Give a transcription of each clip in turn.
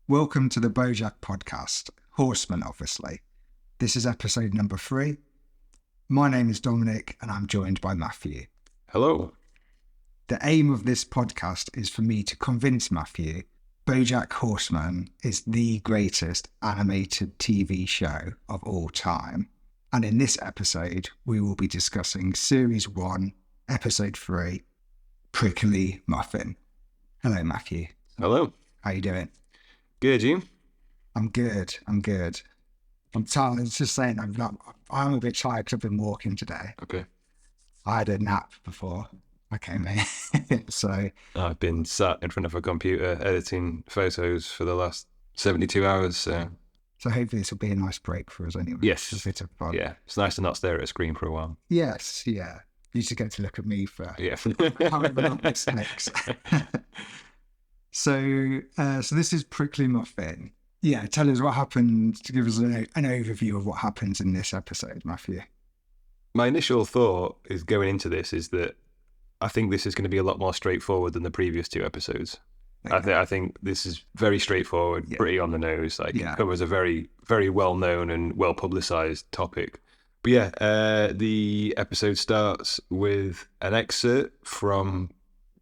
Welcome to the Bojack Podcast Horseman Obviously. This is episode number 3. My name is Dominic and I'm joined by Matthew. Hello. The aim of this podcast is for me to convince Matthew Bojack Horseman is the greatest animated TV show of all time. And in this episode, we will be discussing Series 1, Episode 3, Prickly Muffin. Hello, Matthew. Hello. How you doing? Good, you? I'm good. I'm tired. It's just saying I'm a bit tired because I've been walking today. Okay. I had a nap before I came in. So I've been sat in front of a computer editing photos for the last 72 hours. So hopefully this will be a nice break for us anyway. Yes. Just a bit of fun. Yeah. It's nice to not stare at a screen for a while. Yes, yeah. You just get to look at me for however long this takes. So this is Prickly Muffin. Yeah, tell us what happened, to give us an overview of what happens in this episode, Matthew. My initial thought is going into this is that I think this is going to be a lot more straightforward than the previous 2 episodes. Okay. I think this is very straightforward, pretty on the nose. It covers a very, very well-known and well-publicized topic. But the episode starts with an excerpt from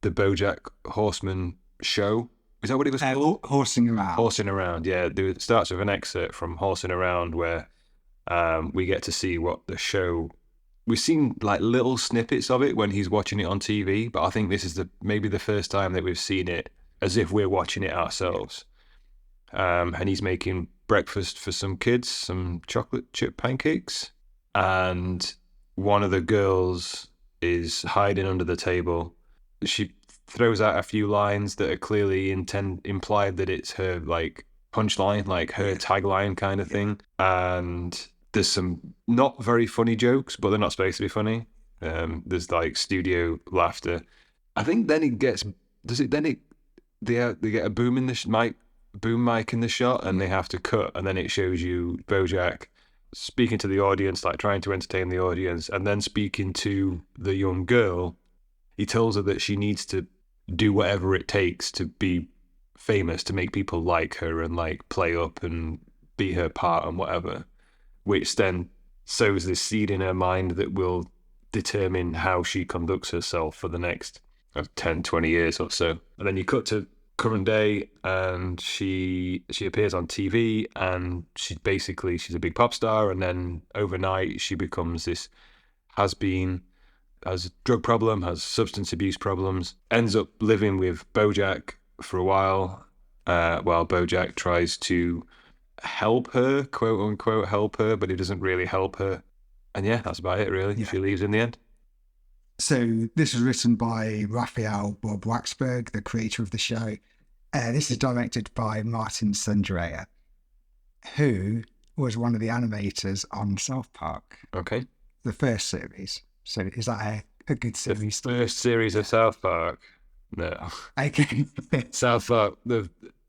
the Bojack Horseman show. Is that what it was called? Horsing Around. Horsing Around, yeah. It starts with an excerpt from Horsing Around where we get to see what the show... We've seen like little snippets of it when he's watching it on TV, but I think this is maybe the first time that we've seen it as if we're watching it ourselves. And he's making breakfast for some kids, some chocolate chip pancakes, and one of the girls is hiding under the table. She throws out a few lines that are clearly implied that it's her like punchline, like her tagline kind of thing. And there's some not very funny jokes, but they're not supposed to be funny. There's like studio laughter. I think then it gets. They get a boom mic in the shot, and they have to cut, and then it shows you Bojack speaking to the audience, like trying to entertain the audience, and then speaking to the young girl. He tells her that she needs to do whatever it takes to be famous, to make people like her and like play up and be her part and whatever, which then sows this seed in her mind that will determine how she conducts herself for the next 10, 20 years or so. And then you cut to current day, and she appears on TV, and she's a big pop star, and then overnight she becomes this has-been, has a drug problem, has substance abuse problems, ends up living with Bojack for a while Bojack tries to help her, quote unquote help her, but he doesn't really help her. And that's about it really. She leaves in the end. So this was written by Raphael Bob Waxberg, the creator of the show. This is directed by Martin Sundreyer, who was one of the animators on South Park. Okay. The first series. So is that a good series? The first series of South Park? No. Okay. South Park.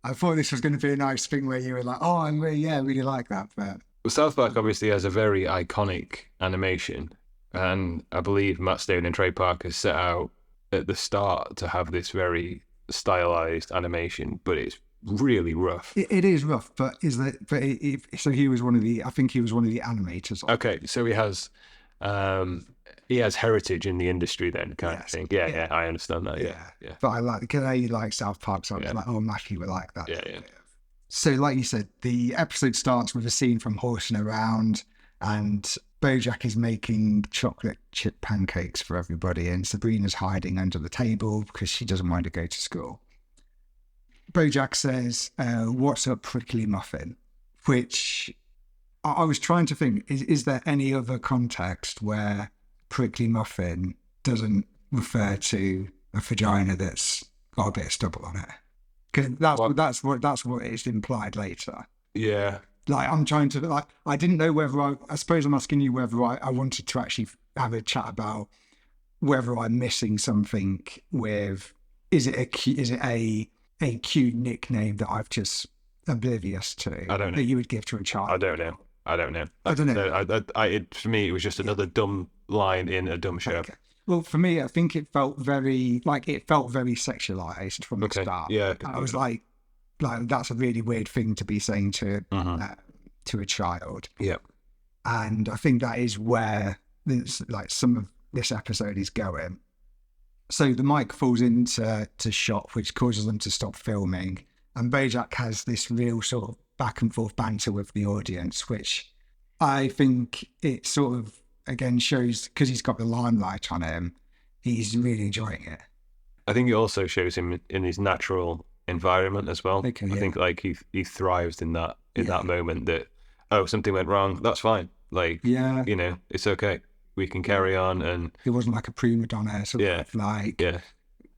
I thought this was going to be a nice thing where you were like, oh, I really like that. But South Park obviously has a very iconic animation. And I believe Matt Stone and Trey Parker set out at the start to have this very stylized animation, but it's really rough. It is rough, but so he was one of the animators. Okay, so he has heritage in the industry then, kind of thing. Yeah, I understand that. Yeah. But I like South Park, so I was like, oh, Matthew would like that. Yeah. So like you said, the episode starts with a scene from Horsing Around, and Bojack is making chocolate chip pancakes for everybody, and Sabrina's hiding under the table because she doesn't want to go to school. Bojack says, what's up, Prickly Muffin? Which I was trying to think, is there any other context where Prickly Muffin doesn't refer to a vagina that's got a bit of stubble on it? Because that's what is implied later. Yeah. Like, I'm trying to, I didn't know whether I suppose I'm asking you whether I wanted to actually have a chat about whether I'm missing something with, is it a cute nickname that I've just oblivious to? I don't know. That you would give to a child? I don't know. For me, it was just another dumb line in a dumb show. Okay. Well, for me, I think it felt very sexualized from the start. Yeah. I was like, like that's a really weird thing to be saying to a child. Yeah. And I think that is where this, like some of this episode is going. So the mic falls into shot, which causes them to stop filming. And Bojack has this real sort of back and forth banter with the audience, which I think it sort of, again, shows, because he's got the limelight on him, he's really enjoying it. I think it also shows him in his natural environment as well. Okay, I think like he thrives in that moment that, oh, something went wrong, that's fine. Like, you know, it's okay. We can carry on. And it wasn't like a prima donna sort of like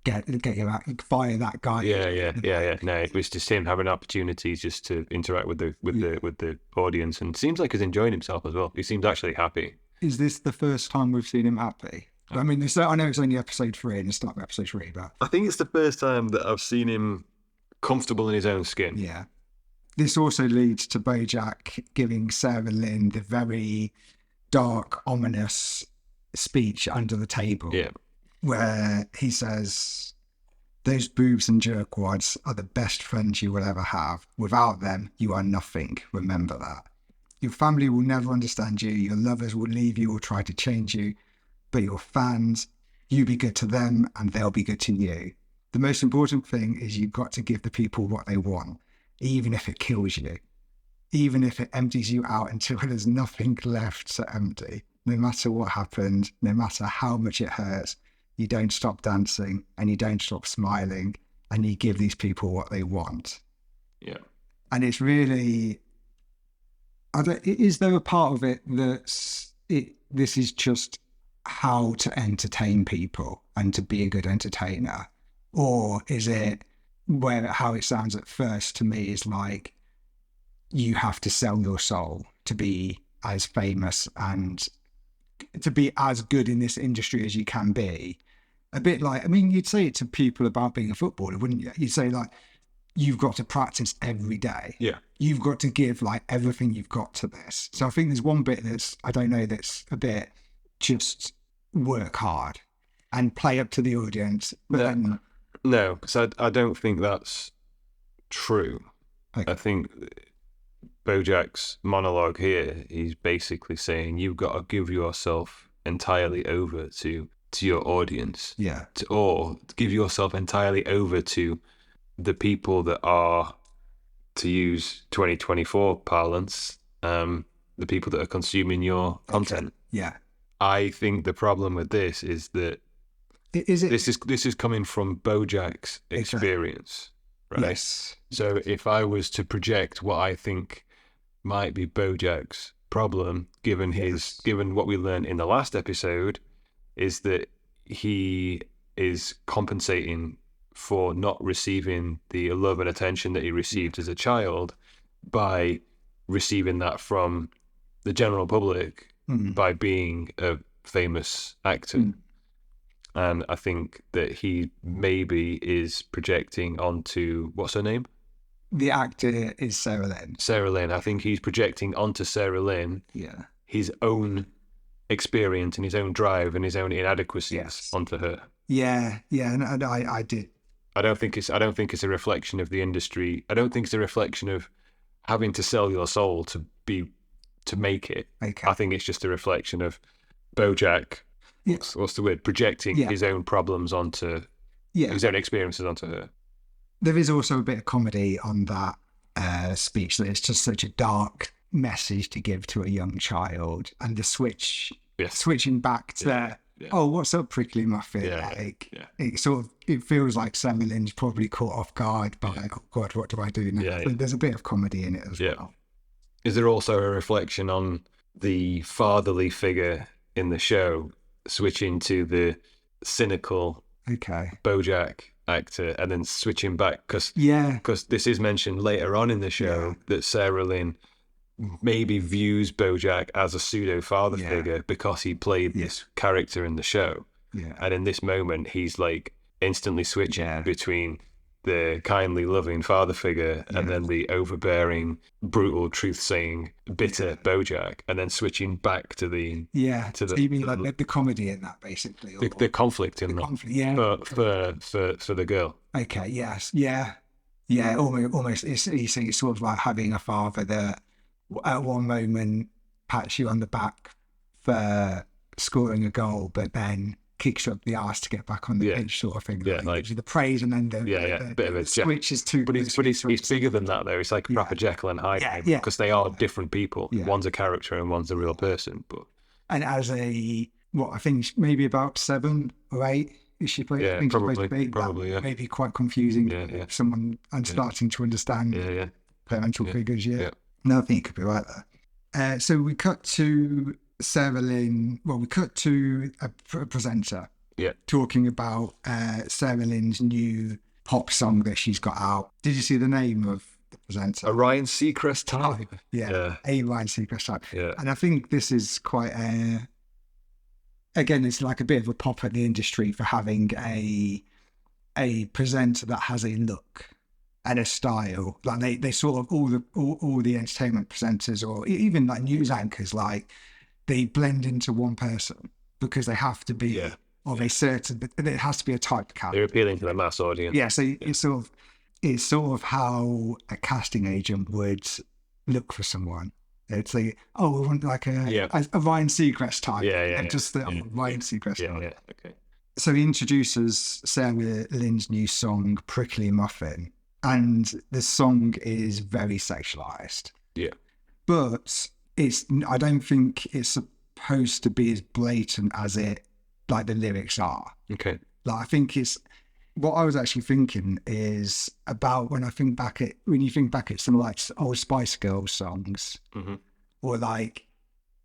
get you out, fire that guy. Yeah. No, it was just him having opportunities just to interact with the audience, and seems like he's enjoying himself as well. He seems actually happy. Is this the first time we've seen him happy? I mean, I know it's only episode 3 and it's not episode 3, but I think it's the first time that I've seen him comfortable in his own skin. Yeah. This also leads to Bojack giving Sarah Lynn the very dark, ominous speech under the table. Yeah. Where he says, "Those boobs and jerkwads are the best friends you will ever have. Without them, you are nothing. Remember that. Your family will never understand you. Your lovers will leave you or try to change you. But your fans, you be good to them and they'll be good to you. The most important thing is you've got to give the people what they want, even if it kills you, even if it empties you out until there's nothing left to empty. No matter what happened, no matter how much it hurts, you don't stop dancing and you don't stop smiling and you give these people what they want." Yeah. And it's really, is there a part of it this is just how to entertain people and to be a good entertainer? Or is it how it sounds at first to me is like you have to sell your soul to be as famous and to be as good in this industry as you can be? A bit like, I mean, you'd say it to people about being a footballer, wouldn't you? You'd say like, you've got to practice every day. Yeah. You've got to give like everything you've got to this. So I think there's one bit that's a bit just work hard and play up to the audience. But no, because I don't think that's true. Okay. I think Bojack's monologue here, he's basically saying you've got to give yourself entirely over to your audience. Yeah. Or give yourself entirely over to the people that are, to use 2024 parlance, the people that are consuming your content. Okay. Yeah. I think the problem with this is that this is coming from Bojack's experience, right? Yes. So if I was to project what I think might be Bojack's problem, given what we learned in the last episode, is that he is compensating for not receiving the love and attention that he received as a child by receiving that from the general public by being a famous actor. And I think that he maybe is projecting onto, what's her name? The actor is Sarah Lynn. Sarah Lynn. I think he's projecting onto Sarah Lynn his own experience and his own drive and his own inadequacies onto her. Yeah, and I did. I don't think it's a reflection of the industry. I don't think it's a reflection of having to sell your soul to make it. Okay. I think it's just a reflection of Bojack. What's the word? Projecting his own problems onto his own experiences onto her. There is also a bit of comedy on that speech, that it's just such a dark message to give to a young child, and the switching back to oh, what's up, prickly Muffin? It feels like Sarah Lynn's probably caught off guard by oh God, what do I do now? There's a bit of comedy in it as well. Is there also a reflection on the fatherly figure in the show switching to the cynical Bojack actor and then switching back? Because this is mentioned later on in the show that Sarah Lynn maybe views Bojack as a pseudo father figure because he played this character in the show. And in this moment, he's like instantly switching between the kindly, loving father figure and then the overbearing, brutal, truth-saying, bitter Bojack, and then switching back to the so you mean like the comedy in that, basically, the conflict in that, for the girl. Okay, yes, Yeah, almost. It's sort of like having a father that at one moment pats you on the back for scoring a goal, but then kicks you up the arse to get back on the pitch, sort of thing. Yeah, like gives you the praise, and then the bit of a switch is too. But he's bigger than that though. It's like proper Jekyll and Hyde, because they are different people. Yeah. One's a character and one's a real person. But as I think maybe about 7 or 8. Is she played? Yeah, probably. Yeah, maybe quite confusing. Yeah. Someone I'm starting to understand. Parental figures. Yeah. No, I think you could be right there. So we cut to Sarah Lynn. Well, we cut to a presenter. Yeah. Talking about Sarah Lynn's new pop song that she's got out. Did you see the name of the presenter? A Ryan Seacrest type. Yeah. A Ryan Seacrest type. Yeah. And I think this is quite again, it's like a bit of a pop at the industry for having a presenter that has a look and a style. Like they sort of all the entertainment presenters, or even like news anchors, like they blend into one person because they have to be of a certain. It has to be a type character. They're appealing to the mass audience. Yeah, so it's sort of how a casting agent would look for someone. It's like, we want like a Ryan Seacrest type. Just the Ryan Seacrest type. Yeah, okay. So he introduces Sarah Lynn's new song, Prickly Muffin. And the song is very sexualized. Yeah. But I don't think it's supposed to be as blatant as the lyrics are. Okay. Like, I think what I was actually thinking is about when you think back at some like old Spice Girls songs, or like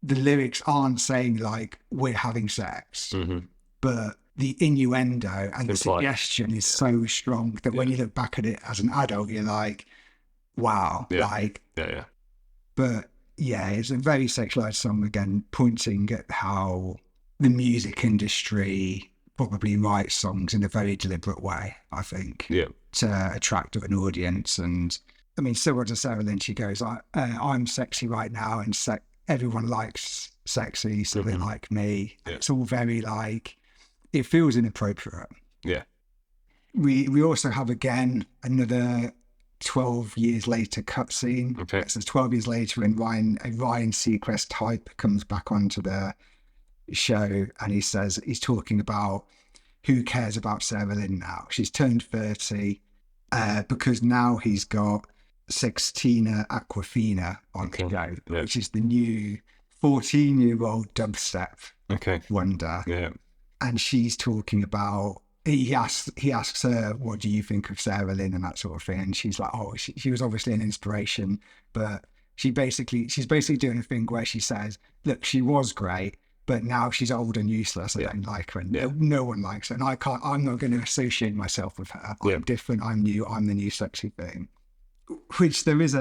the lyrics aren't saying like we're having sex, but the innuendo and the suggestion is so strong that when you look back at it as an adult, you're like, wow, But it's a very sexualized song, again, pointing at how the music industry probably writes songs in a very deliberate way, I think, to attract an audience. And I mean, similar to Sarah Lynn, she goes, I'm sexy right now, and everyone likes sexy, so they like me. Yeah. It's all very like, it feels inappropriate. Yeah. We also have, again, another 12 years later cutscene. Okay. So 12 years later, when a Ryan Seacrest type comes back onto the show, and he's talking about who cares about Sarah Lynn now. She's turned 30 because now he's got Sextina Aquafina on the show, which is the new 14-year-old dubstep wonder. Yeah. And she's talking about, he asks her, what do you think of Sarah Lynn and that sort of thing? And she's like, she was obviously an inspiration, but she's basically doing a thing where she says, look, she was great, but now she's old and useless. I don't like her, and no one likes her, and I'm not going to associate myself with her. I'm different. I'm new. I'm the new sexy thing. Which there is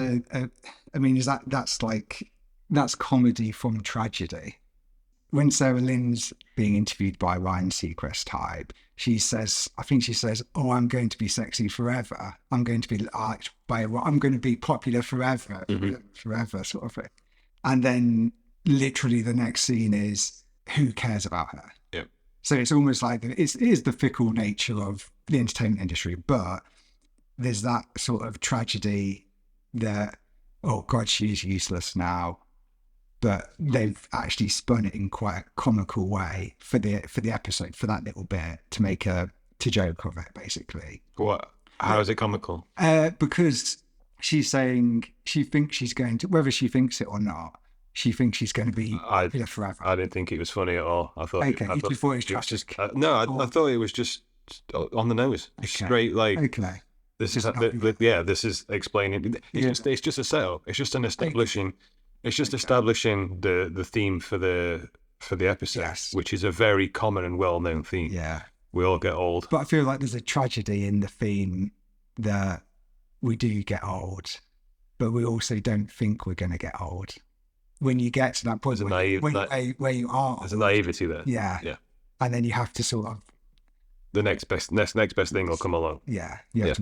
that's comedy from tragedy. When Sarah Lynn's being interviewed by Ryan Seacrest type, she says, oh, I'm going to be sexy forever. I'm going to be liked I'm going to be popular forever, forever sort of thing. And then literally the next scene is, who cares about her? Yep. So it's almost like it is the fickle nature of the entertainment industry, but there's that sort of tragedy that, oh God, she's useless now. But they've actually spun it in quite a comical way for the episode, for that little bit, to joke of it, basically. What? How is it comical? Because she's saying she thinks she's going to, whether she thinks it or not, she thinks she's going to be popular forever. I didn't think it was funny at all. I thought. Okay, you thought it was just I thought it was just on the nose, straight like. Okay. This is explaining. It's just a setup. It's just establishing. It's just establishing the theme for the episode, which is a very common and well-known theme. Yeah, we all get old. But I feel like there's a tragedy in the theme that we do get old, but we also don't think we're going to get old. When you get to that point where you are, there's a naivety there. Yeah, yeah, and then you have to sort of. The next best thing will come along. Yeah.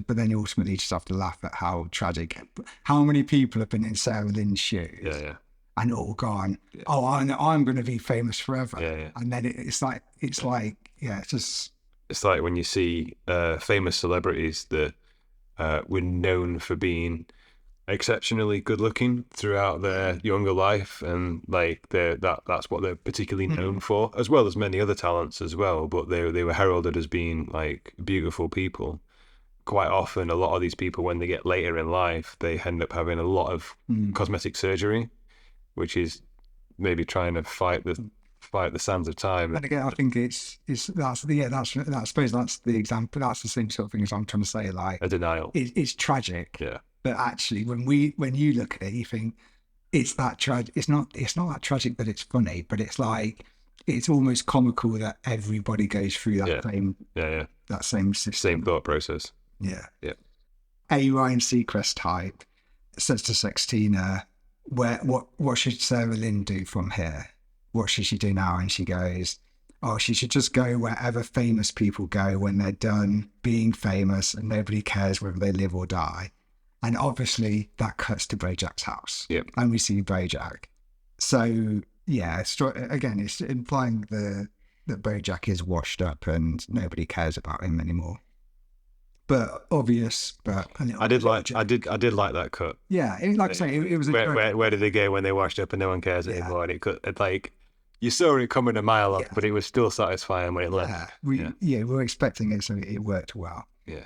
But then you ultimately just have to laugh at how tragic. How many people have been in Sarah Lynn's shoes? Yeah. And all gone. Yeah. Oh, I'm going to be famous forever. Yeah. And then it's like it's just. It's like when you see famous celebrities that were known for being exceptionally good looking throughout their younger life, and like that's what they're particularly known for, as well as many other talents as well. But they were heralded as being like beautiful people. Quite often, a lot of these people, when they get later in life, they end up having a lot of cosmetic surgery, which is maybe trying to fight the sands of time. And again, I think I suppose that's the example. That's the same sort of thing as I'm trying to say. Like A denial. It's tragic. Yeah. But actually, when you look at it, you think it's that tragic. It's not that tragic that it's funny, but it's like it's almost comical that everybody goes through that that same system. Same thought process. Yeah. Yeah. A Ryan Seacrest type says to Sextina, what should Sarah Lynn do from here? What should she do now? And she goes, oh, she should just go wherever famous people go when they're done being famous and nobody cares whether they live or die. And obviously that cuts to Bojack's house. Yep. And we see Bojack. So, yeah, again, it's implying that Bojack is washed up and nobody cares about him anymore. But obvious, but I did like that cut. Yeah, like I say, it was where did they go when they washed up and no one cares anymore? And it like you saw it coming a mile off, but it was still satisfying when it left. We were expecting it, so it worked well. Yeah.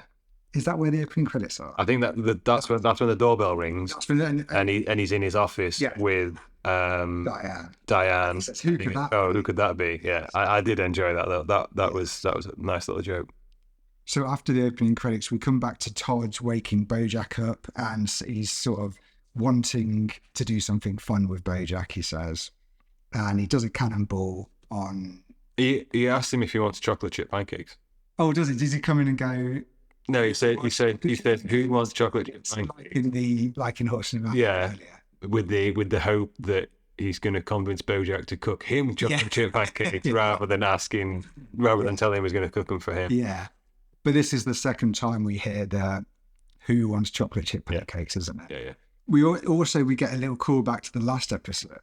Is that where the opening credits are? I think that's when the doorbell rings, and he's in his office with Diane. Says, who could that be? Yeah, I did enjoy that. That was a nice little joke. So after the opening credits, we come back to Todd waking Bojack up, and he's sort of wanting to do something fun with Bojack, he says. And he does a cannonball on... He asked him if he wants chocolate chip pancakes. Oh, does he? Does he come in and go... No, he said, who wants chocolate chip pancakes? Like in Horseman Obviously. Yeah, with the hope that he's going to convince Bojack to cook him chocolate chip pancakes rather than telling him he's going to cook them for him. Yeah. But this is the second time we hear the who wants chocolate chip pancakes, isn't it? Yeah. We get a little callback to the last episode.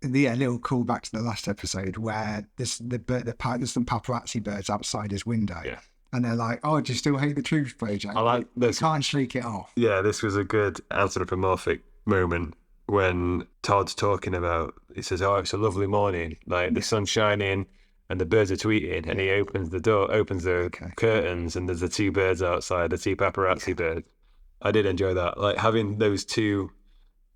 A little callback to the last episode where there's some paparazzi birds outside his window. Yeah. And they're like, oh, do you still hate the truth, Bojack? I like this. You can't shake it off. Yeah, this was a good anthropomorphic moment when Todd's talking about, he says, oh, it's a lovely morning, like the sun's shining and the birds are tweeting, and he opens the curtains, and there's the two birds outside, the two paparazzi birds. I did enjoy that, like having those two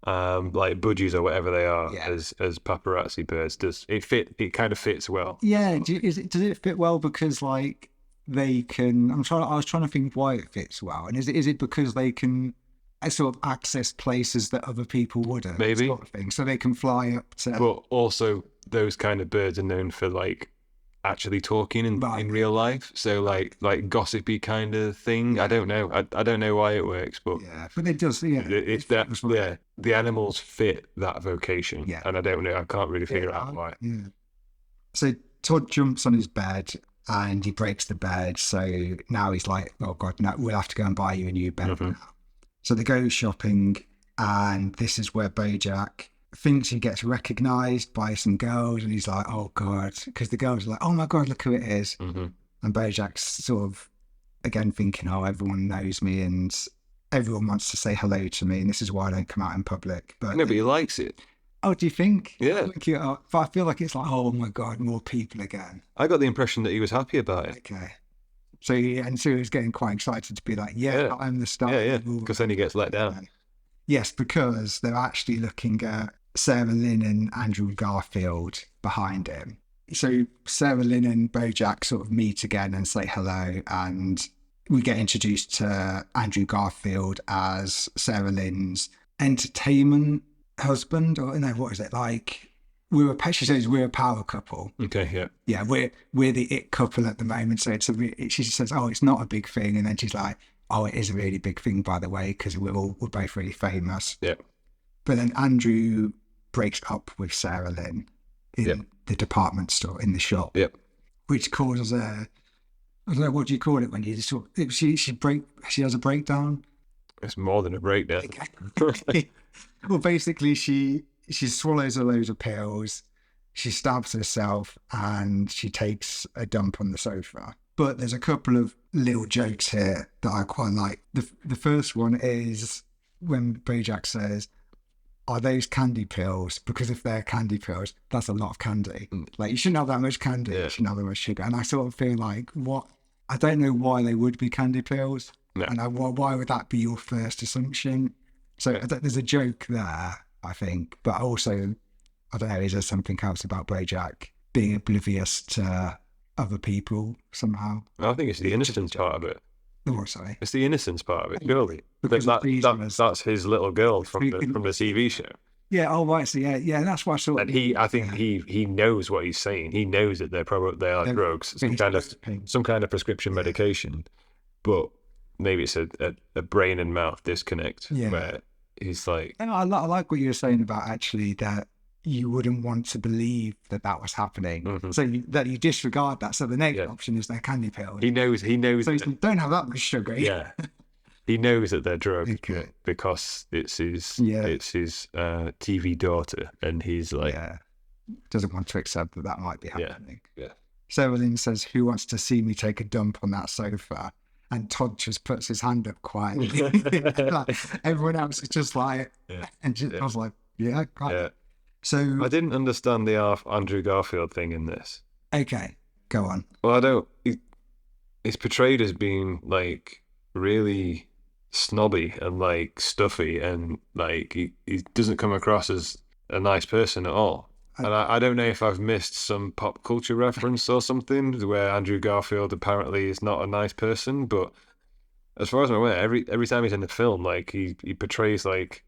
like budgies or whatever they are as paparazzi birds. It kind of fits well. Yeah, does it fit well because like they can? I was trying to think why it fits well, and is it because they can sort of access places that other people wouldn't? Maybe, sort of thing. So they can fly up to. But also, those kind of birds are known for like actually talking in real life, so like gossipy kind of thing. I don't know. I don't know why it works, but it does. Yeah, it's that. Yeah, the animals fit that vocation. Yeah, and I don't know. I can't really figure out why. Yeah. So Todd jumps on his bed and he breaks the bed. So now he's like, "Oh God, no, we'll have to go and buy you a new bed now." So they go shopping, and this is where Bojack thinks he gets recognised by some girls, and he's like, oh God, because the girls are like, oh my God, look who it is. And Bojack's sort of again thinking, oh, everyone knows me and everyone wants to say hello to me, and this is why I don't come out in public. But no, but he likes it. Oh, do you think? Yeah. But I feel like it's like, oh my God, more people again. I got the impression that he was happy about it. Okay. So he was getting quite excited to be like, I'm the star. Yeah, because then he gets let down. Yes, because they're actually looking at Sarah Lynn and Andrew Garfield behind him. So Sarah Lynn and Bojack sort of meet again and say hello, and we get introduced to Andrew Garfield as Sarah Lynn's entertainment husband, or no, what is it like? She says we're a power couple. Okay, yeah. Yeah, we're the it couple at the moment. So she says, oh, it's not a big thing, and then she's like, oh, it is a really big thing, by the way, because we're both really famous. Yeah. But then Andrew breaks up with Sarah Lynn in the department store, in the shop. Yep. Which causes I don't know, what do you call it when you just sort of, she has a breakdown? It's more than a breakdown. Well, basically she swallows a load of pills, she stabs herself, and she takes a dump on the sofa. But there's a couple of little jokes here that I quite like. The first one is when Bojack says, "Are those candy pills? Because if they're candy pills, that's a lot of candy. Like, you shouldn't have that much candy. You shouldn't have that much sugar." And I sort of feel like, what? I don't know why they would be candy pills. No. And why would that be your first assumption? So there's a joke there, I think. But also, I don't know, is there something else about Bojack being oblivious to other people somehow? I think it's the innocence part of it. Oh, sorry. It's the innocence part of it, surely. Because That's his little girl from the TV show. Yeah, oh right, so yeah, that's why I saw. And I think he knows what he's saying. He knows that they are drugs, some kind of prescription medication. But maybe it's a brain and mouth disconnect where he's like. And I like what you were saying about actually that you wouldn't want to believe that was happening. So that you disregard that. So the next option is their candy pills. He knows. So don't have that much sugar. Yeah. He knows that they're drugs because it's his TV daughter, and he's like doesn't want to accept that might be happening. Yeah. Sarah Lynn says, "Who wants to see me take a dump on that sofa?" And Todd just puts his hand up quietly. Like, everyone else is just like, and I was like, yeah, right. Yeah. So I didn't understand the Andrew Garfield thing in this. Okay, go on. Well, I don't. It's portrayed as being like really snobby and like stuffy, and like he doesn't come across as a nice person at all. And I don't know if I've missed some pop culture reference or something where Andrew Garfield apparently is not a nice person, but as far as I'm aware, every time he's in the film, like he portrays like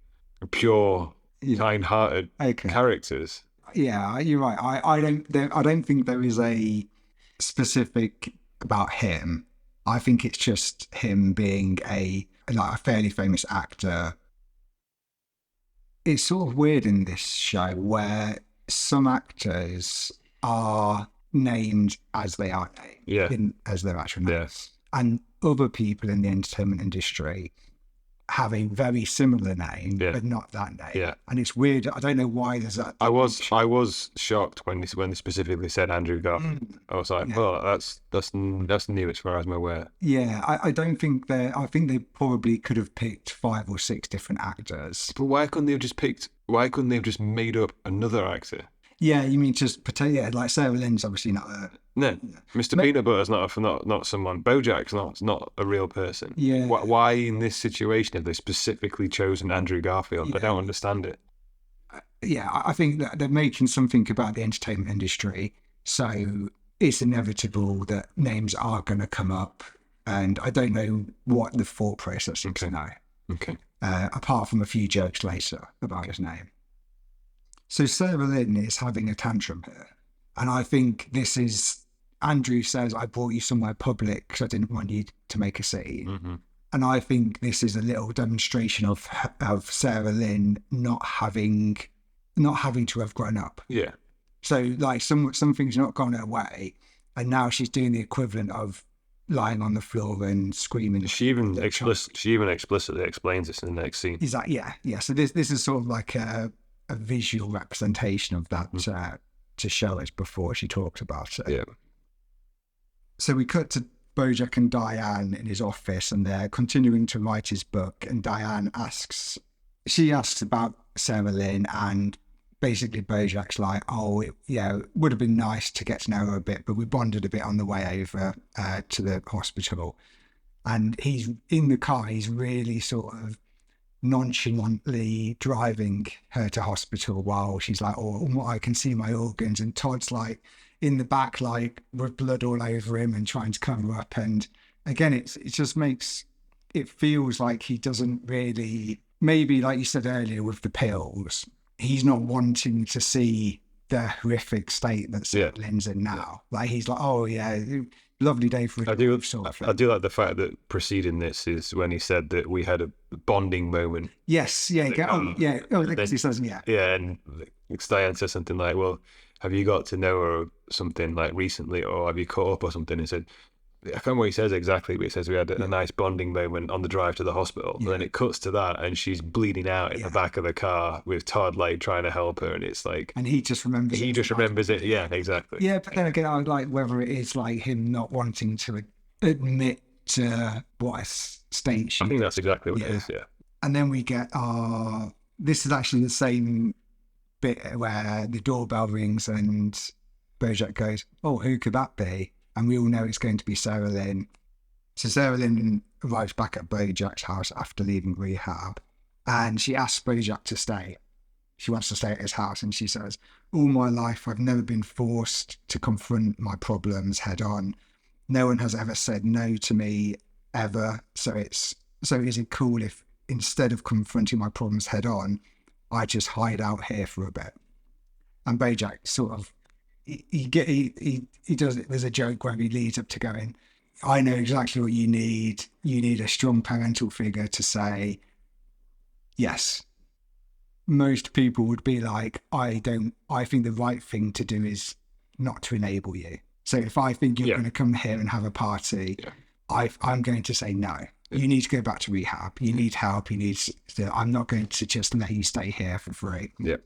pure, kind-hearted characters. Yeah, you're right. I don't think there is a specific about him. I think it's just him being a fairly famous actor. It's sort of weird in this show where some actors are named as they are named, as their actual names. And other people in the entertainment industry have a very similar name, but not that name. Yeah. And it's weird. I don't know why there's that. I was shocked when they specifically said Andrew Garfield. I was like, well, that's new as far as I'm aware. Yeah, I don't think I think they probably could have picked 5 or 6 different actors. But why couldn't they have just made up another actor? Yeah, you mean just like Sarah Lynn's obviously not a... No, Mr. Peanut Butter's not someone. Bojack's not a real person. Yeah. Why in this situation have they specifically chosen Andrew Garfield? I don't understand it. Yeah, I think that they're making something about the entertainment industry, so it's inevitable that names are going to come up, and I don't know what the thought process is now. Okay. Apart from a few jokes later about his name. So Sarah Lynn is having a tantrum here. And I think this is, Andrew says, "I brought you somewhere public because I didn't want you to make a scene." Mm-hmm. And I think this is a little demonstration of Sarah Lynn not having to have grown up. Yeah. So like something's not gone her way, and now she's doing the equivalent of lying on the floor and screaming. She even explicitly explains this in the next scene. Is that yeah. So this is sort of like a visual representation of that to show us before she talks about it. Yeah. So we cut to Bojack and Diane in his office, and they're continuing to write his book. And Diane asks about Sarah Lynn, and basically Bojack's like, "Oh, it would have been nice to get to know her a bit, but we bonded a bit on the way over to the hospital." And he's in the car. He's really sort of nonchalantly driving her to hospital while she's like, "Oh, I can see my organs," and Todd's like in the back, like with blood all over him and trying to cover up. And again, it just makes it feels like he doesn't really, maybe like you said earlier with the pills, he's not wanting to see the horrific state that Lynn's in now. Like he's like, "Oh yeah, lovely day for a sort of thing." I do like the fact that preceding this is when he said that we had a bonding moment. Yes, yeah, he says, yeah. Yeah, and Diane says something like, "Well, have you got to know her or something like recently, or have you caught up or something?" He said, I can't remember what he says exactly, but he says we had a nice bonding moment on the drive to the hospital. And then it cuts to that, and she's bleeding out in the back of the car with Todd like trying to help her, and it's like, and he just remembers it. Yeah, exactly. Yeah, but then again, I like whether it is like him not wanting to admit to what state she. I think that's exactly what it Yeah. is. Yeah. And then we get this is actually the same bit where the doorbell rings and Bojack goes, "Oh, who could that be?" And we all know it's going to be Sarah Lynn. So Sarah Lynn arrives back at Bojack's house after leaving rehab, and she asks Bojack to stay. She wants to stay at his house, and she says, "All my life, I've never been forced to confront my problems head on. No one has ever said no to me, ever. So is it cool if instead of confronting my problems head on, I just hide out here for a bit?" And Bojack sort of, he does it. There's a joke where he leads up to going, "I know exactly what you need. You need a strong parental figure to say, yes." Most people would be like, I think the right thing to do is not to enable you. So if I think you're going to come here and have a party, I'm going to say no. You need to go back to rehab. You need help. I'm not going to just let you stay here for free. Yeah.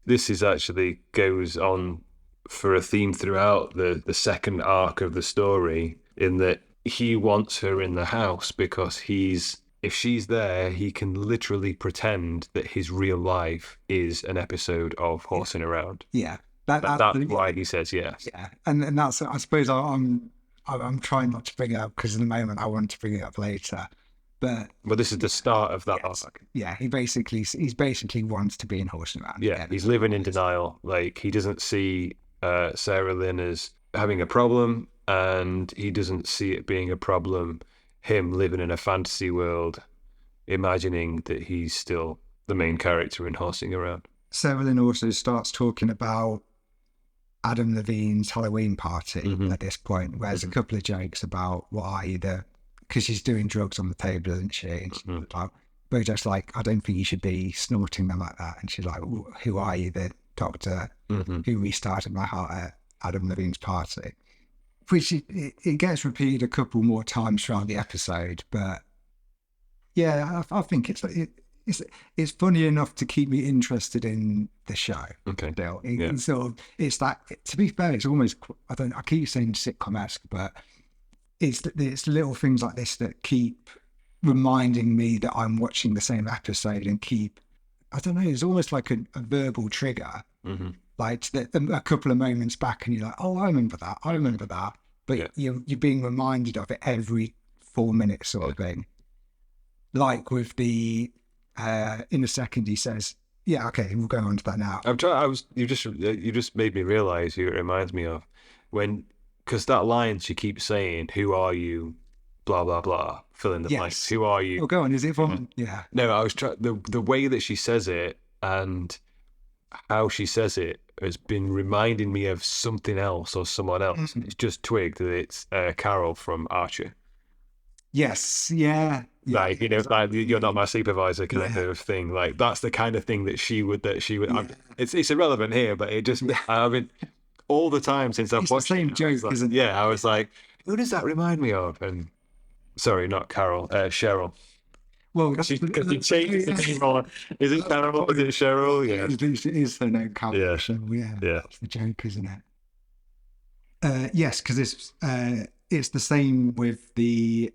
This is actually goes on for a theme throughout the second arc of the story, in that he wants her in the house because if she's there, he can literally pretend that his real life is an episode of Horsing Around. Yeah. That's why he says yes. Yeah. And that's, I suppose I'm trying not to bring it up because in the moment I want to bring it up later. But this is the start of that arc. Yeah, he basically wants to be in Horsing Around. Yeah, he's living in denial. Like, he doesn't see Sarah Lynn as having a problem, and he doesn't see it being a problem, him living in a fantasy world, imagining that he's still the main character in Horsing Around. Sarah Lynn also starts talking about Adam Levine's Halloween party at this point, where there's a couple of jokes about what are you there, because she's doing drugs on the table, isn't she? And she's like, Bojack's like, "I don't think you should be snorting them like that." And she's like, "Who are you, the doctor who restarted my heart at Adam Levine's party?" Which it gets repeated a couple more times throughout the episode, but yeah, I think it's funny enough to keep me interested in the show. Okay. Still, it's that. To be fair, it's almost, I keep saying sitcom-esque, but it's little things like this that keep reminding me that I'm watching the same episode and I don't know, it's almost like a verbal trigger. Like a couple of moments back and you're like, "Oh, I remember that. But you're being reminded of it every 4 minutes sort of thing. Like with the, in a second he says, "Yeah, okay, we'll go on to that now." You just made me realise who it reminds me of, because that line she keeps saying, "Who are you?" blah blah blah, fill in the blanks. Who are you? Oh, go on. Is it from? Yeah. No, I was the way that she says it and how she says it has been reminding me of something else or someone else. It's just twigged that it's Carol from Archer. Yes. Yeah. Like, like, "You're not my supervisor" kind of thing. Like, that's the kind of thing that she would. It's irrelevant here, but it just. I mean, all the time since I've watched the same joke, isn't it? Yeah, I was like, who does that remind me of? And sorry, not Carol, Cheryl. Well, because she changed the name on. Is it Carol or is it Cheryl? Yeah, it is her name, Carol. Yeah. So, yeah, that's the joke, isn't it? Yes, because it's the same with the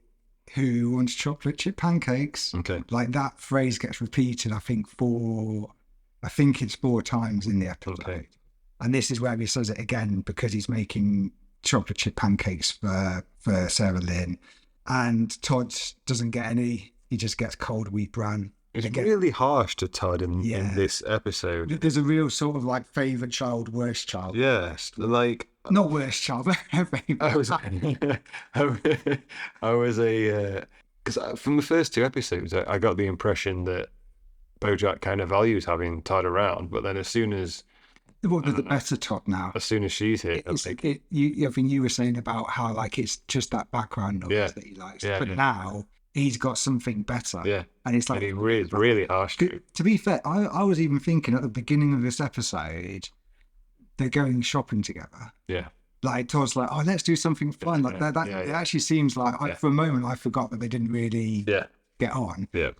"Who wants chocolate chip pancakes?" Okay. Like, that phrase gets repeated, I think it's 4 times in the episode. Okay. And this is where he says it again because he's making chocolate chip pancakes for Sarah Lynn. And Todd doesn't get any. He just gets cold wheat bran. It's really harsh to Todd in this episode. There's a real sort of like favourite child, worst child. Yes, like... Not worst child, but favourite. I was because from the first 2 episodes, I got the impression that Bojack kind of values having Todd around, but then as soon as... Well, there's the better Todd now. As soon as she's here, I think you were saying about how like it's just that background noise that he likes, but now he's got something better. Yeah, and it's like, and it's really harsh. To be fair, I was even thinking at the beginning of this episode, they're going shopping together. Yeah, like Todd's like, "Oh, let's do something fun." Like that. It actually seems like for a moment I forgot that they didn't really get on. Yeah,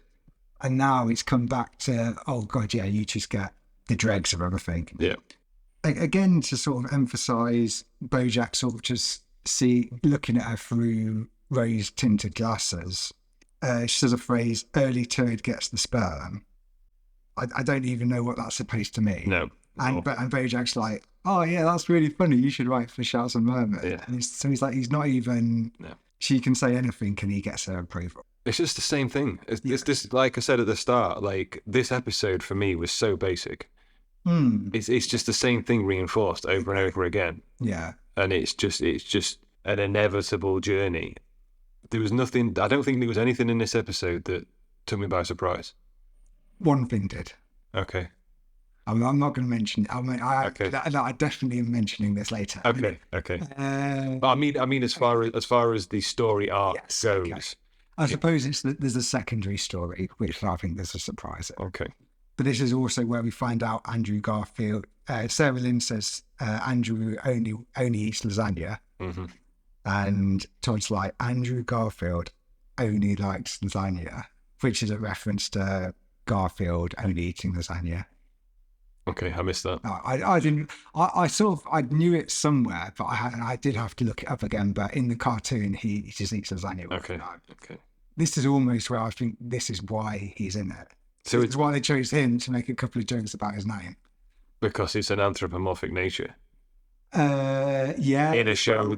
and now it's come back to, "Oh God, yeah, you just get the dregs of everything." Yeah. Again, to sort of emphasise Bojack sort of just looking at her through rose-tinted glasses. She says a phrase, early turd gets the sperm. I don't even know what that's supposed to mean. No. And Bojack's like, oh yeah, that's really funny. You should write for Shouts and Murmurs. Yeah. And so he's like, he's not even, she can say anything and he gets her approval. It's just the same thing. It's this, like I said at the start, like this episode for me was so basic. It's just the same thing reinforced over and over again. Yeah. And it's just an inevitable journey. There was nothing, I don't think there was anything in this episode that took me by surprise. One thing did. Okay. I'm not going to mention it. Okay. I definitely am mentioning this later. Okay. But I mean, as far as the story arc goes. Okay. I suppose there's a secondary story, which I think there's a surprise in. Okay. But this is also where we find out Andrew Garfield. Sarah Lynn says Andrew only eats lasagna. Mm-hmm. And Todd's like, Andrew Garfield only likes lasagna, which is a reference to Garfield only eating lasagna. Okay, I missed that. I didn't. I knew it somewhere, but I did have to look it up again. But in the cartoon, he just eats lasagna. Okay. This is almost where I think this is why he's in it. So it's why they chose him to make a couple of jokes about his name. Because it's an anthropomorphic nature. Yeah. In a show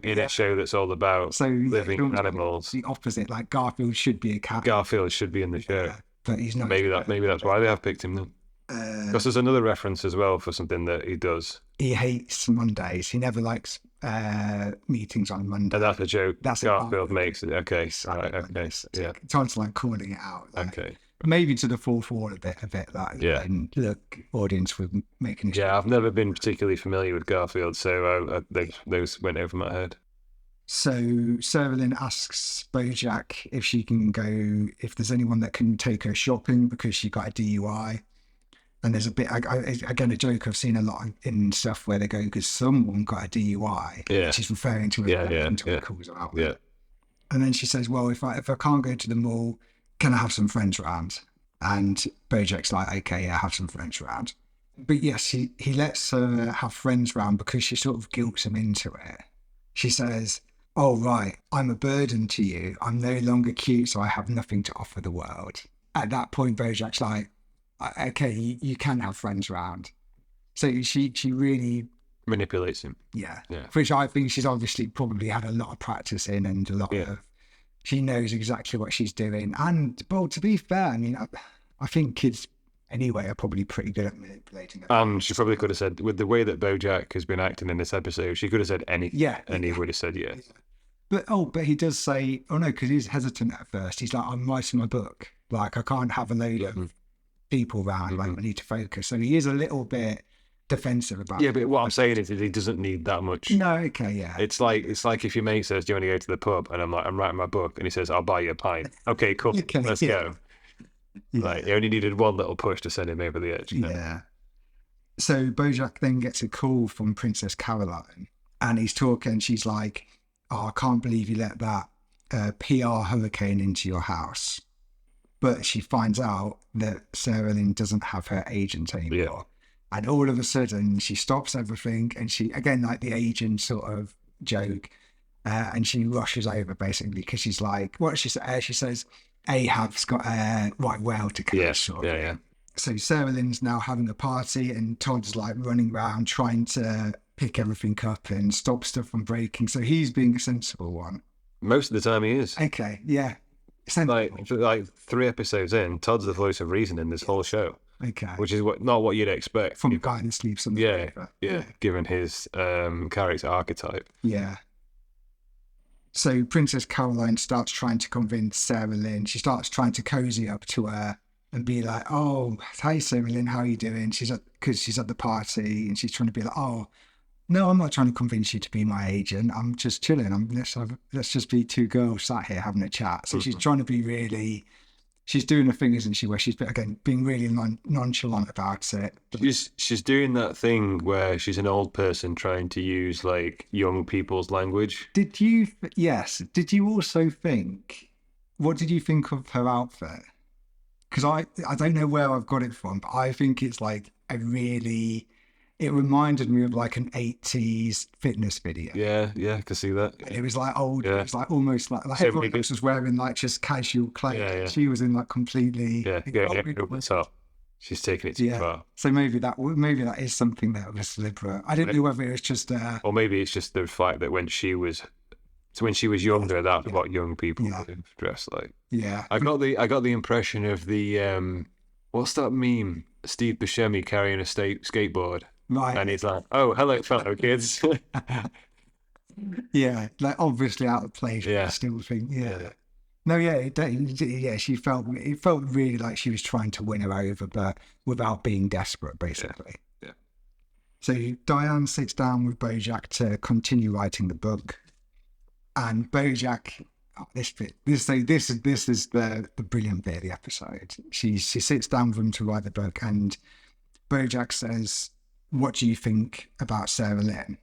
that's all about living animals. The opposite, like Garfield should be a cat. Garfield should be in the show. But he's not. Maybe that's why they have picked him then. Because there's another reference as well for something that he does. He hates Mondays. He never likes meetings on Monday. And that's a joke. Garfield makes it. Okay. Right, okay. Yeah. Time's like calling it out. Okay. Maybe to the fourth wall a bit. Like, yeah. And look, audience were making. Yeah, I've never been particularly familiar with Garfield, so those went over my head. So Sarah Lynn asks Bojack if she can go, if there's anyone that can take her shopping because she got a DUI. And there's a bit, again, a joke I've seen a lot in stuff where they go, because someone got a DUI. Yeah. She's referring to it until it calls her out. Yeah. And then she says, well, if I can't go to the mall, can I have some friends around? And Bojack's like, okay, yeah, have some friends around. But yes, he lets her have friends around because she sort of guilts him into it. She says, oh, right, I'm a burden to you. I'm no longer cute, so I have nothing to offer the world. At that point, Bojack's like, okay, you can have friends around. So she really manipulates him. Yeah. Which I think she's obviously probably had a lot of practice in and a lot of, she knows exactly what she's doing. And, well, to be fair, I mean, I think kids anyway are probably pretty good at manipulating it. She probably could have said, with the way that Bojack has been acting in this episode, she could have said anything. Yeah. And he would have said yes. Yeah. But he does say, oh no, because he's hesitant at first. He's like, I'm writing my book. Like, I can't have a load of people around, like I need to focus. So he is a little bit defensive about it. Yeah, but what I'm saying is he doesn't need that much. No, okay, yeah. It's like if your mate says, do you want to go to the pub? And I'm like, I'm writing my book. And he says, I'll buy you a pint. Okay, cool. Let's go. Yeah. Like, he only needed one little push to send him over the edge. Yeah. So Bojack then gets a call from Princess Caroline and he's talking. She's like, oh, I can't believe you let that PR hurricane into your house. But she finds out that Sarah Lynn doesn't have her agent anymore. Yeah. And all of a sudden, she stops everything. And she, again, like the agent sort of joke. And she rushes over, basically, because she's like, what she says, Ahab's got a right whale to catch. Yeah. So Sarah Lynn's now having a party. And Todd's like running around trying to pick everything up and stop stuff from breaking. So he's being a sensible one. Most of the time he is. Okay, yeah. Like 3 episodes in, Todd's the voice of reason in this whole show. Okay. Which is not what you'd expect from a guy who sleeps on the sofa. Yeah. Given his character archetype. Yeah. So Princess Caroline starts trying to convince Sarah Lynn. She starts trying to cozy up to her and be like, "Oh, hey Sarah Lynn, how are you doing?" Because she's at the party and she's trying to be like, "Oh, no, I'm not trying to convince you to be my agent. I'm just chilling. Let's just be 2 girls sat here having a chat." So she's trying to be really, she's doing a thing, isn't she? Where she's, again, being really nonchalant about it. She's doing that thing where she's an old person trying to use like young people's language. Did you also think, what did you think of her outfit? Because I don't know where I've got it from, but I think it's like a really It reminded me of like an 80s fitness video. Yeah, I can see that. It was like old. Yeah. It was like almost like So everyone maybe- else was wearing like just casual clothes. Yeah. She was in like completely. Yeah, over the top. She's taking it too far. So maybe that is something that was deliberate. I didn't know whether it was just. Or maybe it's just the fact that when she was younger, that's what young people dress like. Yeah. I got the impression of the what's that meme? Steve Buscemi carrying a skateboard. Right. And he's like, "Oh, hello, fellow kids." Yeah, like obviously out of place. Yeah. I still think, No, she felt really like she was trying to win her over, but without being desperate, basically. Yeah. So Diane sits down with Bojack to continue writing the book, and Bojack. This is the brilliant bit of the episode. She sits down with him to write the book, and Bojack says, "What do you think about Sarah Lynn?"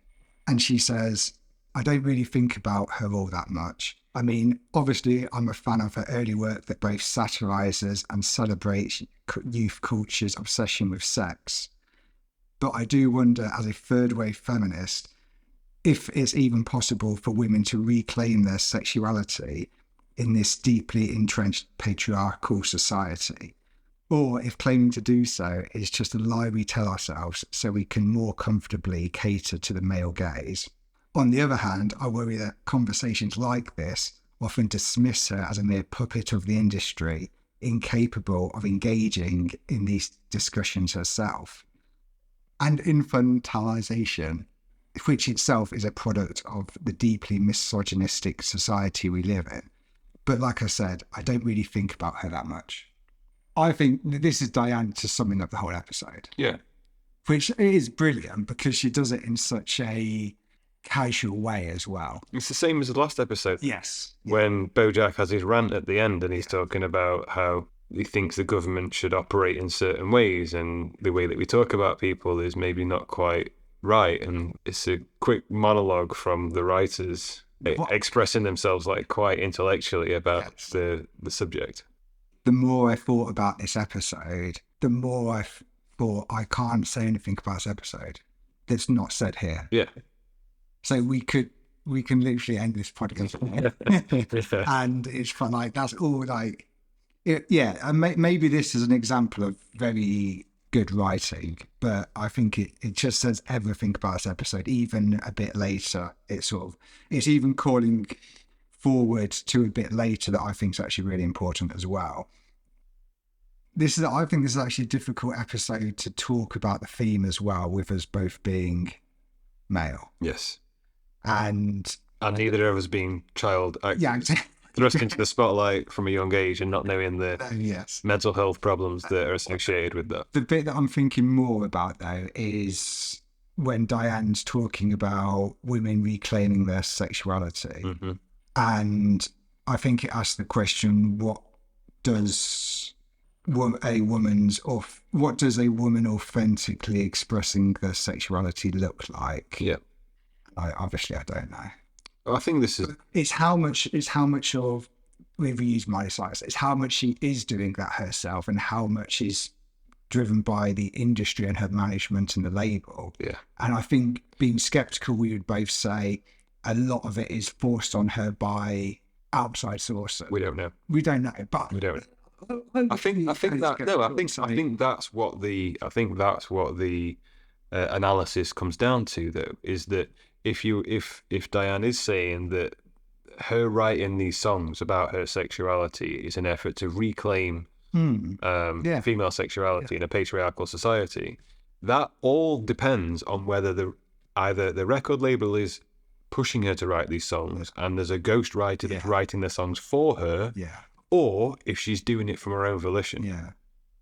And she says, "I don't really think about her all that much. I mean, obviously, I'm a fan of her early work that both satirizes and celebrates youth culture's obsession with sex. But I do wonder, as a third-wave feminist, if it's even possible for women to reclaim their sexuality in this deeply entrenched patriarchal society, or if claiming to do so is just a lie we tell ourselves so we can more comfortably cater to the male gaze. On the other hand, I worry that conversations like this often dismiss her as a mere puppet of the industry, incapable of engaging in these discussions herself. And infantilization, which itself is a product of the deeply misogynistic society we live in. But like I said, I don't really think about her that much." I think this is Diane just summing up the whole episode. Yeah. Which is brilliant because she does it in such a casual way as well. It's the same as the last episode. Yes. When Bojack has his rant at the end and he's talking about how he thinks the government should operate in certain ways and the way that we talk about people is maybe not quite right. And it's a quick monologue from the writers expressing themselves like quite intellectually about the subject. The more I thought about this episode, the more I thought I can't say anything about this episode that's not said here. Yeah. So we can literally end this podcast and it's fun. Like that's all. Like, and maybe this is an example of very good writing, but I think it just says everything about this episode. Even a bit later, it's even calling forward to a bit later that I think is actually really important as well. I think this is actually a difficult episode to talk about the theme as well, with us both being male. Yes. And neither of us being child actors, thrust into the spotlight from a young age and not knowing the mental health problems that are associated with that. The bit that I'm thinking more about though is when Diane's talking about women reclaiming their sexuality. Mm-hmm. And I think it asks the question, what does a woman authentically expressing their sexuality look like? Yeah. Obviously, I don't know. I think this is... It's how much of, we've used Miley Cyrus, it's how much she is doing that herself and how much is driven by the industry and her management and the label. Yeah. And I think being skeptical, we would both say a lot of it is forced on her by outside sources. We don't know. We don't know, but... We don't. I think that's what the analysis comes down to, though, is that if Diane is saying that her writing these songs about her sexuality is an effort to reclaim female sexuality in a patriarchal society, that all depends on whether either the record label is pushing her to write these songs and there's a ghost writer that's writing the songs for her, or if she's doing it from her own volition. Yeah,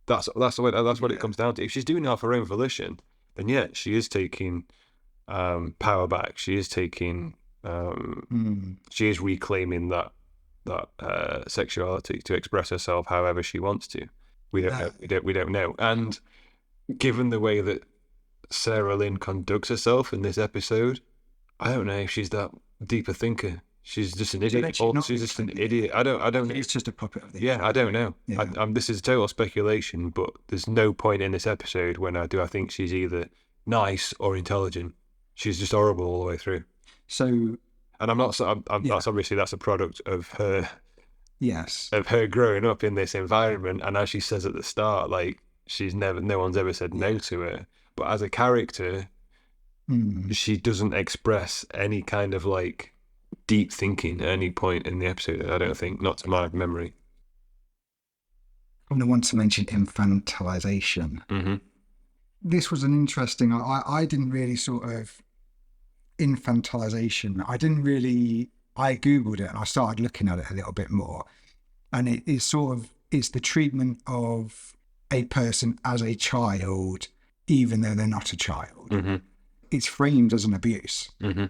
that's what it comes down to. If she's doing it off her own volition, then she is taking power back. She is taking she is reclaiming that sexuality to express herself however she wants to. We don't know. And given the way that Sarah Lynn conducts herself in this episode, I don't know if she's that deep a thinker. She's just an idiot. She's just an idiot. I don't. It's just a puppet of the... Yeah, I don't know. Yeah. This is total speculation, but there's no point in this episode when I think she's either nice or intelligent. She's just horrible all the way through. So, and that's obviously that's a product of her. Yes. Of her growing up in this environment, and as she says at the start, like no one's ever said no to her. But as a character, she doesn't express any kind of like deep thinking at any point in the episode. I don't think, not to my memory. I want to mention infantilization. Mm-hmm. This was an interesting. I didn't really sort of infantilization. I googled it and I started looking at it a little bit more, and it's the treatment of a person as a child, even though they're not a child. Mm-hmm. It's framed as an abuse, mm-hmm.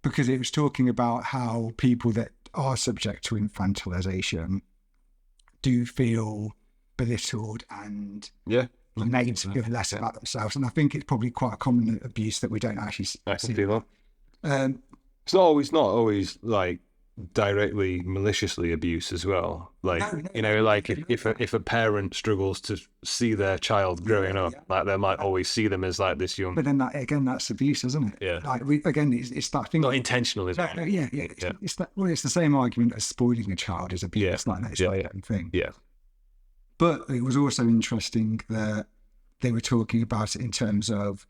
because it was talking about how people that are subject to infantilization do feel belittled and made to feel less about themselves. And I think it's probably quite a common abuse that we don't actually see. I can feel that. It's not always like directly maliciously abuse as well. Like, if a parent struggles to see their child growing up, like they might always see them as like this young. But then that's abuse, isn't it? Yeah. Like it's that thing. Not intentional, is it? It's that. Well, it's the same argument as spoiling a child is abuse. Yeah. It's like that. It's like that thing. Yeah. But it was also interesting that they were talking about it in terms of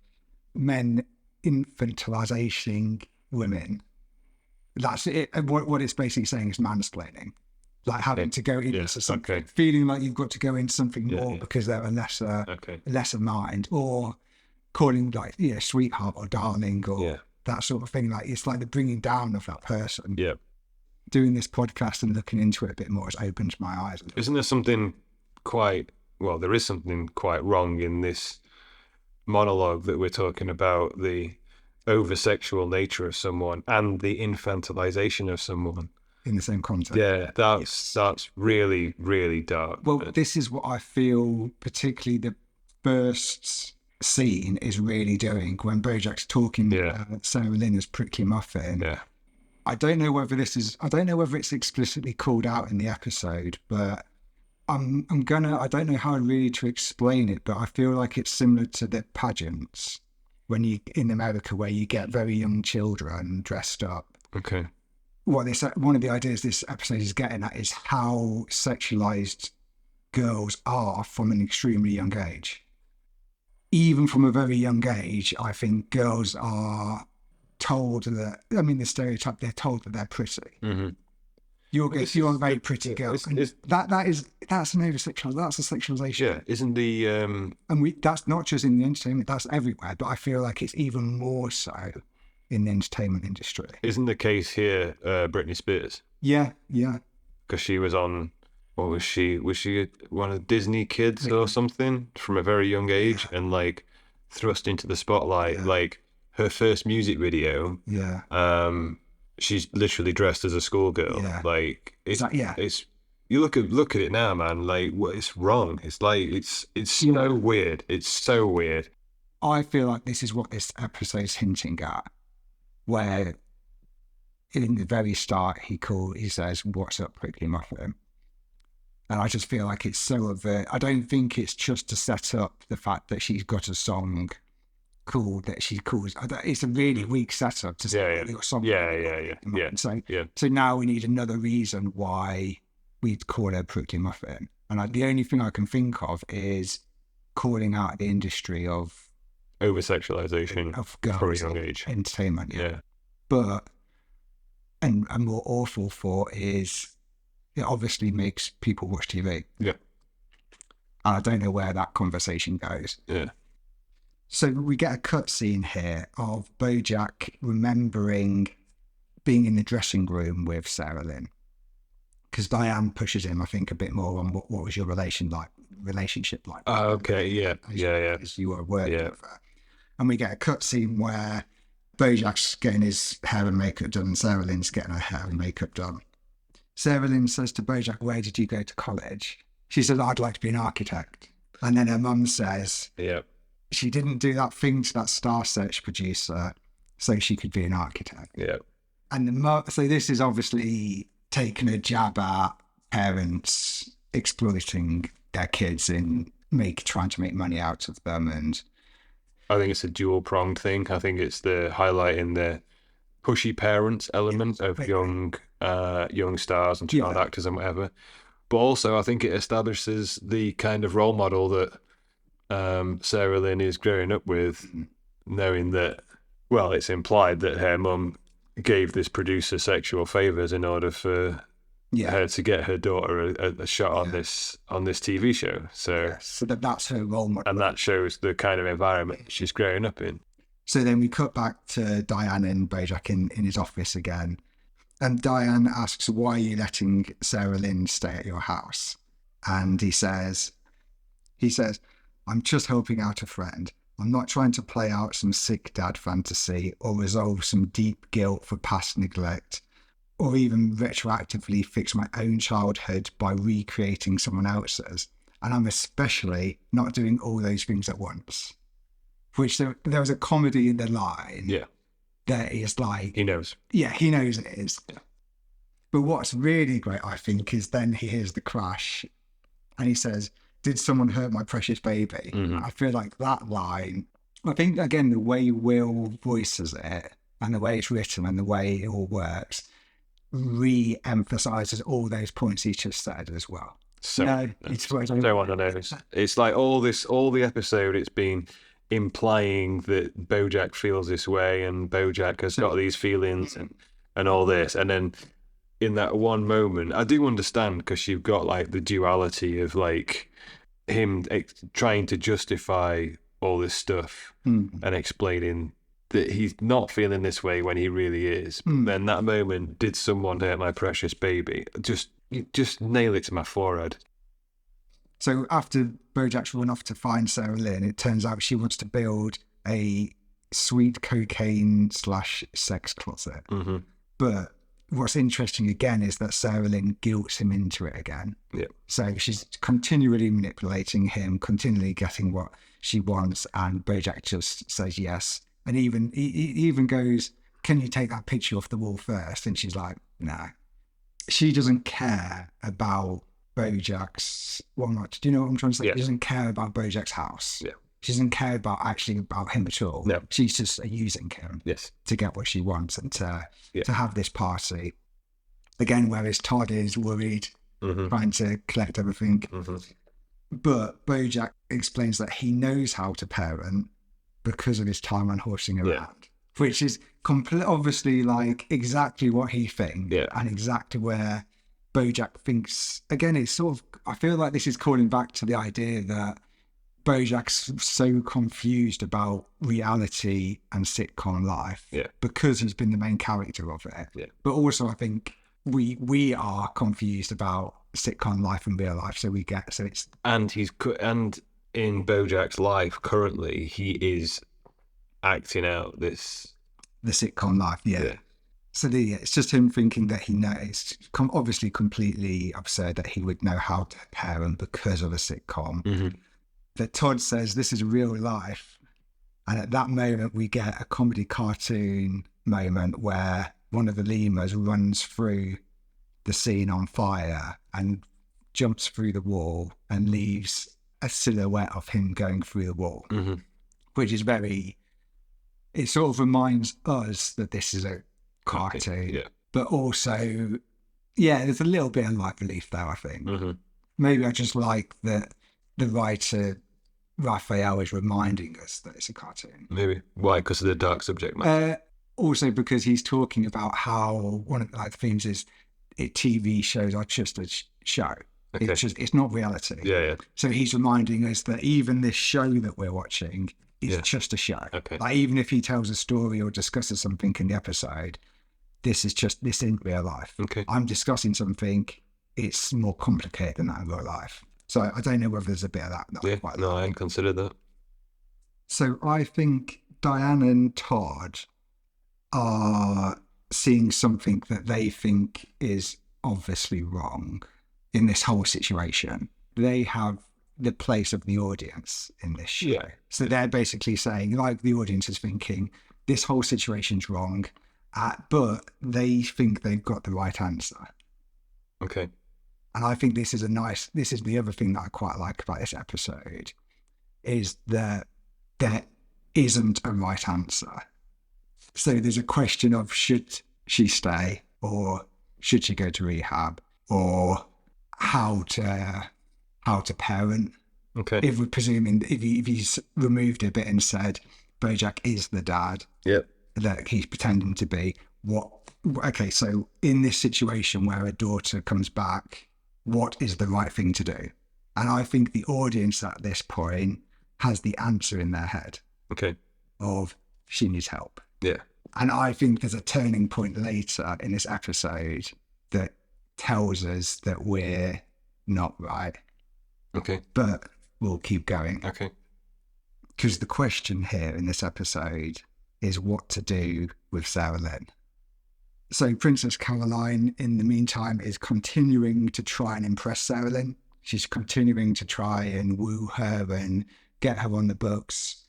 men infantilizing women. That's it. What it's basically saying is mansplaining, like having to go into something, feeling like you've got to go into something more because they're a lesser mind, or calling like sweetheart or darling or that sort of thing. Like it's like the bringing down of that person. Yeah. Doing this podcast and looking into it a bit more has opened my eyes. Isn't there something there is something quite wrong in this monologue that we're talking about, the over-sexual nature of someone and the infantilization of someone in the same context. Yeah, that's really, really dark. Well, this is what I feel, particularly the first scene is really doing when Bojack's talking Sarah Lynn as Prickly Muffin. Yeah. I don't know whether it's explicitly called out in the episode, but I don't know how really to explain it, but I feel like it's similar to the pageants in America where you get very young children dressed up. Okay. One of the ideas this episode is getting at is how sexualized girls are from an extremely young age. Even from a very young age, I think girls are told that, the stereotype, they're told that they're pretty. Mm-hmm. You're a very pretty girl. That's an over-sexualization. That's a sexualization. Yeah, isn't the... And that's not just in the entertainment, that's everywhere, but I feel like it's even more so in the entertainment industry. Isn't the case here Britney Spears? Yeah. Because she was on... What was she? Was she one of the Disney kids or something from a very young age and like thrust into the spotlight? Yeah. Like her first music video. Yeah. She's literally dressed as a schoolgirl. Yeah. Like it's you look at it now, man. Like it's wrong. It's like it's so weird. It's so weird. I feel like this is what this episode's hinting at, where in the very start he says, "What's up, Prickly Muffin?" And I just feel like it's so overt. I don't think it's just to set up the fact that she's got a song called that she calls. It's a really weak setup to say your song. Yeah. So now we need another reason why we'd call her Prickly Muffin. And the only thing I can think of is calling out the industry of over-sexualization of girls from a young age. Entertainment. Yeah. But, and more awful for is, it obviously makes people watch TV. Yeah. And I don't know where that conversation goes. Yeah. So we get a cutscene here of Bojack remembering being in the dressing room with Sarah Lynn. Because Diane pushes him, I think, a bit more on what was your relationship like. Oh, okay, yeah. As you were working with her. And we get a cutscene where Bojack's getting his hair and makeup done and Sarah Lynn's getting her hair and makeup done. Sarah Lynn says to Bojack, "Where did you go to college?" She says, "I'd like to be an architect." And then her mum says, she didn't do that thing to that Star Search producer so she could be an architect. Yeah. And so this is obviously taking a jab at parents exploiting their kids and trying to make money out of them. And I think it's a dual-pronged thing. I think it's the highlighting the pushy parents element of young stars and child actors and whatever. But also, I think it establishes the kind of role model that Sarah Lynn is growing up with, knowing that, well, it's implied that her mum gave this producer sexual favours in order for her to get her daughter a shot on this TV show. So that's her role model. And that shows the kind of environment she's growing up in. So then we cut back to Diane and Bojack in his office again. And Diane asks, why are you letting Sarah Lynn stay at your house? And he says, I'm just helping out a friend. I'm not trying to play out some sick dad fantasy or resolve some deep guilt for past neglect, or even retroactively fix my own childhood by recreating someone else's. And I'm especially not doing all those things at once. Which there was a comedy in the line. Yeah. That is like... He knows. Yeah, he knows it is. Yeah. But what's really great, I think, is then he hears the crash and he says, did someone hurt my precious baby? Mm-hmm. I feel like that line, I think, again, the way Will voices it and the way it's written and the way it all works re-emphasises all those points he just said as well. It's so on the nose. It's like all the episode, it's been implying that Bojack feels this way and Bojack has got these feelings and all this. And then in that one moment, I do understand, because you've got like the duality of like him trying to justify all this stuff and explaining that he's not feeling this way when he really is. Then that moment, did someone hurt my precious baby? Just nail it to my forehead. So after Bojack's run off to find Sarah Lynn, it turns out she wants to build a sweet cocaine / sex closet. Mm-hmm. But what's interesting again is that Sarah Lynn guilts him into it again. Yeah. So she's continually manipulating him, continually getting what she wants, and Bojack just says yes. And he even goes, can you take that picture off the wall first? And she's like, no. She doesn't care about Bojack's... Well, not. Do you know what I'm trying to say? Yeah. She doesn't care about Bojack's house. Yeah. She doesn't care about him at all. No. She's just using him to get what she wants and to have this party. Again, whereas Todd is worried, trying to collect everything. Mm-hmm. But Bojack explains that he knows how to parent because of his time on horsing around, which is obviously like exactly what he thinks and exactly where Bojack thinks. Again, it's sort of, I feel like this is calling back to the idea that Bojack's so confused about reality and sitcom life because he's been the main character of it. Yeah. But also, I think we are confused about sitcom life and real life, so it's and in Bojack's life currently, he is acting out the sitcom life. Yeah. So it's just him thinking that he knows. Obviously, completely absurd that he would know how to parent because of a sitcom. Mm-hmm. That Todd says this is real life, and at that moment we get a comedy cartoon moment where one of the lemurs runs through the scene on fire and jumps through the wall and leaves a silhouette of him going through the wall, which is it sort of reminds us that this is a cartoon, but also, there's a little bit of light relief there, I think. Maybe I just like that the writer Raphael is reminding us that it's a cartoon. Maybe. Why? Because of the dark subject matter? Also because he's talking about how one of the themes is TV shows are just a show. Okay. It's not reality. Yeah. So he's reminding us that even this show that we're watching is just a show. Okay. Like even if he tells a story or discusses something in the episode, this isn't real life. Okay. I'm discussing something, it's more complicated than that in real life. So I don't know whether there's a bit of that. I hadn't considered that. So I think Diane and Todd are seeing something that they think is obviously wrong in this whole situation. They have the place of the audience in this show. Yeah. So they're basically saying, like, the audience is thinking, this whole situation's wrong, but they think they've got the right answer. Okay. And I think this is the other thing that I quite like about this episode, is that isn't a right answer. So there's a question of should she stay or should she go to rehab, or how to parent. Okay. If we're presuming, if he's removed a bit and said Bojack is the dad Yep. that he's pretending to be, okay, so in this situation where a daughter comes back, what is the right thing to do? And I think the audience at this point has the answer in their head. Okay. Of she needs help. Yeah. And I think there's a turning point later in this episode that tells us that we're not right. Okay. But we'll keep going. Okay. Because the question here in this episode is what to do with Sarah Lynn. So Princess Caroline, in the meantime, is continuing to try and impress Sarah Lynn. She's continuing to try and woo her and get her on the books.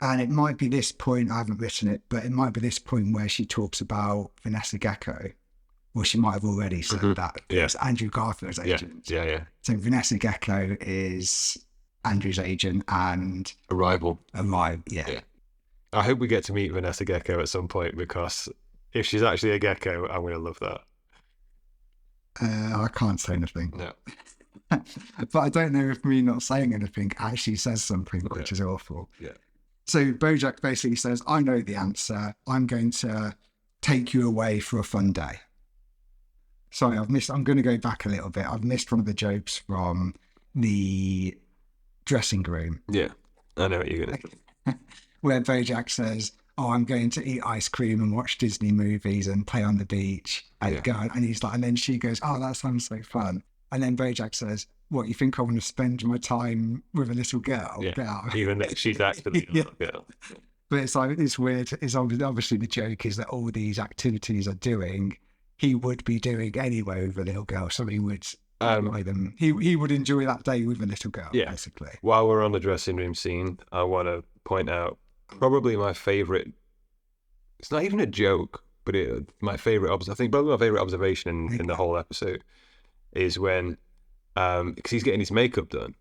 And it might be this point, I haven't written it, but it might be this point where she talks about Vanessa Gecko. Well, she might have already said that. Yeah. It's Andrew Garfield's agent. Yeah. So Vanessa Gecko is Andrew's agent and... A rival. Yeah. I hope we get to meet Vanessa Gecko at some point, because if she's actually a gecko, I'm going to love that. I can't say anything. No. But I don't know if me not saying anything actually says something, which is awful. Yeah. So Bojack basically says, I know the answer. I'm going to take you away for a fun day. Sorry, I'm going to go back a little bit. I've missed one of the jokes from the dressing room. Yeah, I know what you're going to say. Where Bojack says, I'm going to eat ice cream and watch Disney movies and play on the beach. And he's like, and then she goes, that sounds so fun. And then Bojack says, what, you think I want to spend my time with a little girl? Yeah, even though she's actually a little girl. But it's like, it's weird. It's obviously the joke is that all these activities are doing, he would be doing anyway with a little girl. So he would enjoy them. He would enjoy that day with a little girl, basically. While we're on the dressing room scene, I want to point out probably my favourite, it's not even a joke, but my favourite, I think probably my favourite observation in the whole episode is when, because he's getting his makeup done,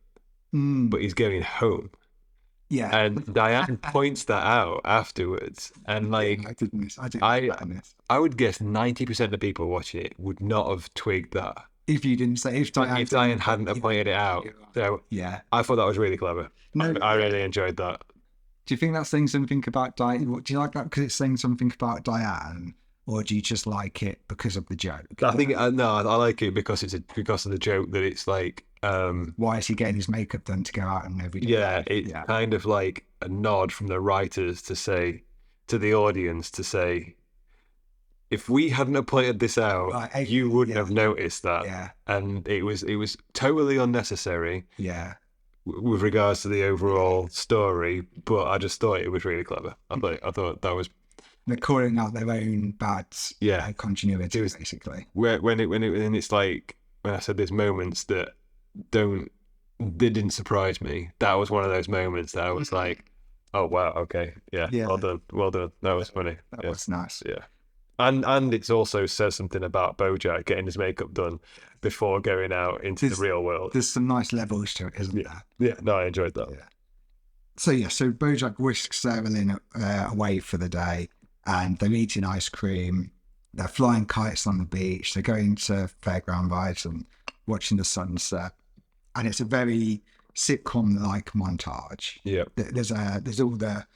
but he's going home. Yeah. And Diane points that out afterwards. And like, I would guess 90% of people watching it would not have twigged that. If you didn't say, if Diane hadn't pointed it out. So yeah, I thought that was really clever. No, I really enjoyed that. Do you think that's saying something about Diane? Do you like that because it's saying something about Diane? Or do you just like it because of the joke? I think I like it because because of the joke that it's like. Why is he getting his makeup done to go out and every day? Yeah, it's kind of like a nod from the writers to say to the audience to say, if we hadn't have pointed this out, you wouldn't have noticed that. Yeah, and it was totally unnecessary. Yeah, with regards to the overall story, but I just thought it was really clever. I thought that was. They're calling out their own bad continuity, basically. When it's like when I said there's moments that didn't surprise me. That was one of those moments that I was like, oh wow, okay, yeah. Well done. That was funny. That was nice. Yeah, and it also says something about Bojack getting his makeup done before going out into the real world. There's some nice levels to it, isn't there? Yeah, no, I enjoyed that. Yeah. So Bojack whisks Sarah Lynn away for the day. And they're eating ice cream, they're flying kites on the beach, they're going to fairground rides and watching the sunset. And it's a very sitcom-like montage. Yeah. There's all the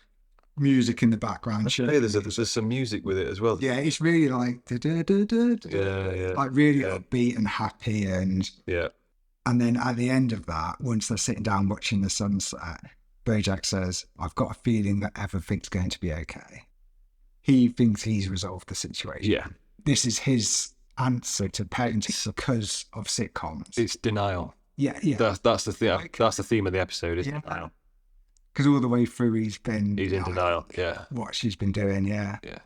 music in the background. There's some music with it as well. Yeah, it's really like like really upbeat and happy and then at the end of that, once they're sitting down watching the sunset, Bojack says, I've got a feeling that everything's going to be okay. He thinks he's resolved the situation. Yeah. This is his answer to parenting because of sitcoms. It's denial. Yeah. That's the thing. That's the theme of the episode, is denial. Because all the way through he's in denial. Yeah. What she's been doing. Yeah. Yeah.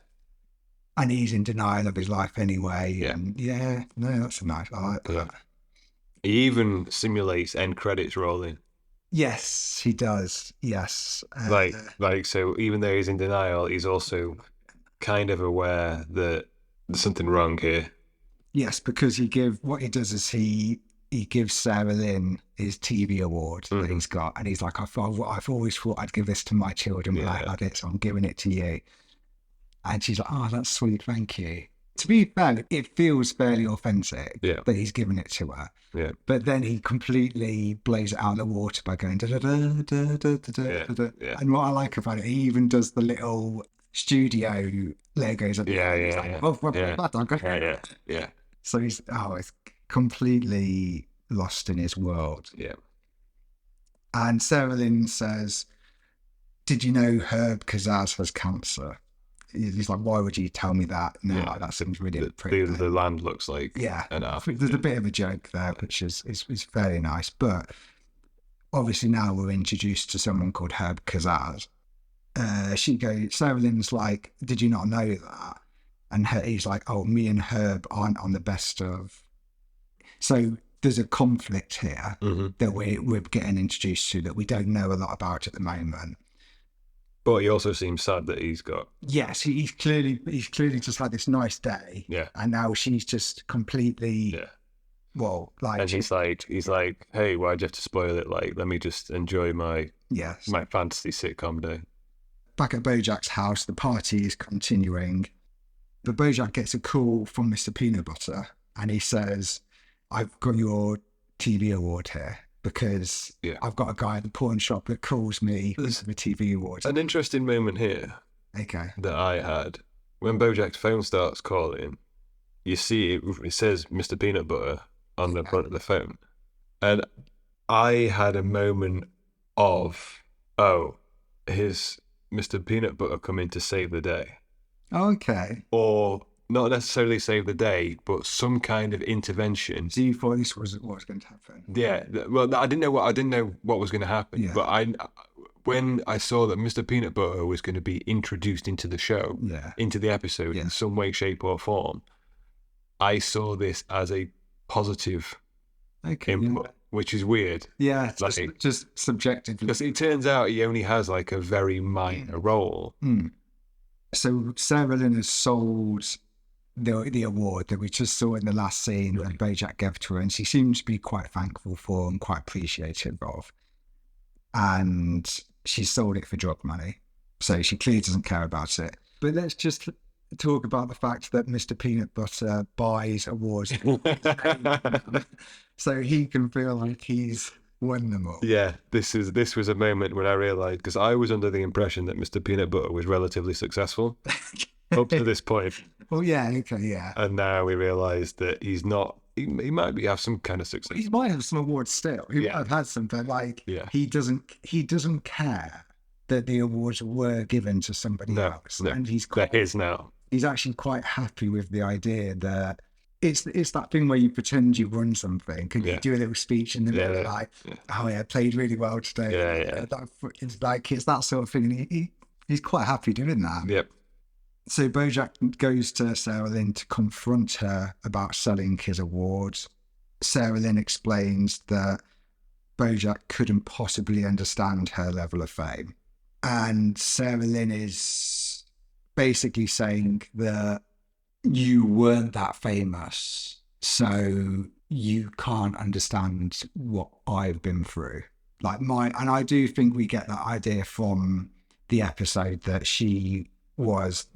And he's in denial of his life anyway. Yeah. And that's nice. I like that. Yeah. He even simulates end credits rolling. Yes, he does. Yes. So even though he's in denial, he's also kind of aware that there's something wrong here. Yes, because what he does is he he gives Sarah Lynn his TV award that he's got, and he's like, I've always thought I'd give this to my children, but I had it, so I'm giving it to you. And she's like, oh, that's sweet, thank you. To be fair, it feels fairly authentic that he's giving it to her. Yeah. But then he completely blows it out of the water by going da da da da da da da. And what I like about it, he even does the little studio Legos at the end. Yeah. So he's completely lost in his world. Yeah. And Sarah Lynn says, did you know Herb Kazaz has cancer? He's like, why would you tell me that? No, that seems really the land looks like enough. There's a bit of a joke there, which is very nice. But obviously now we're introduced to someone called Herb Kazaz. Sarah Lynn's like, did you not know that? And he's like, oh, me and Herb aren't on the best of. So there's a conflict here that we're getting introduced to that we don't know a lot about at the moment. But he also seems sad that he's got. Yes, he's clearly just had this nice day. Yeah. And now she's just completely. Yeah. Well, like. And he's like, hey, why'd you have to spoil it? Like, let me just enjoy my fantasy sitcom day. Back at Bojack's house, the party is continuing. But Bojack gets a call from Mr. Peanut Butter, and he says, I've got your TV award here. Because I've got a guy at the pawn shop that calls me for the TV awards. An interesting moment here that I had. When Bojack's phone starts calling, you see it says Mr. Peanut Butter on the front of the phone. And I had a moment of, here's Mr. Peanut Butter coming to save the day. Okay. Or not necessarily save the day, but some kind of intervention. So you thought this was what was going to happen? Yeah. Well, I didn't know what was going to happen. Yeah. But when I saw that Mr. Peanut Butter was going to be introduced into the show, into the episode in some way, shape, or form, I saw this as a positive input, which is weird. Yeah, just subjectively. Because it turns out he only has like a very minor role. So Sarah Lynn has sold the award that we just saw in the last scene that Bojack gave to her, and she seems to be quite thankful for and quite appreciative of. And she sold it for drug money, so she clearly doesn't care about it. But let's just talk about the fact that Mr. Peanut Butter buys awards so he can feel like he's won them all. Yeah, this was a moment when I realised, because I was under the impression that Mr. Peanut Butter was relatively successful up to this point. Well, yeah. And now we realise that he's not. He might have some kind of success. He might have some awards still. He might have had some, but he doesn't care that the awards were given to somebody else. No, and they're his now. He's actually quite happy with the idea that it's that thing where you pretend you won something. Can you do a little speech in the middle, played really well today. It's that sort of thing. He's quite happy doing that. Yep. So Bojack goes to Sarah Lynn to confront her about selling his awards. Sarah Lynn explains that Bojack couldn't possibly understand her level of fame. And Sarah Lynn is basically saying that you weren't that famous, so you can't understand what I've been through. And I do think we get that idea from the episode that she was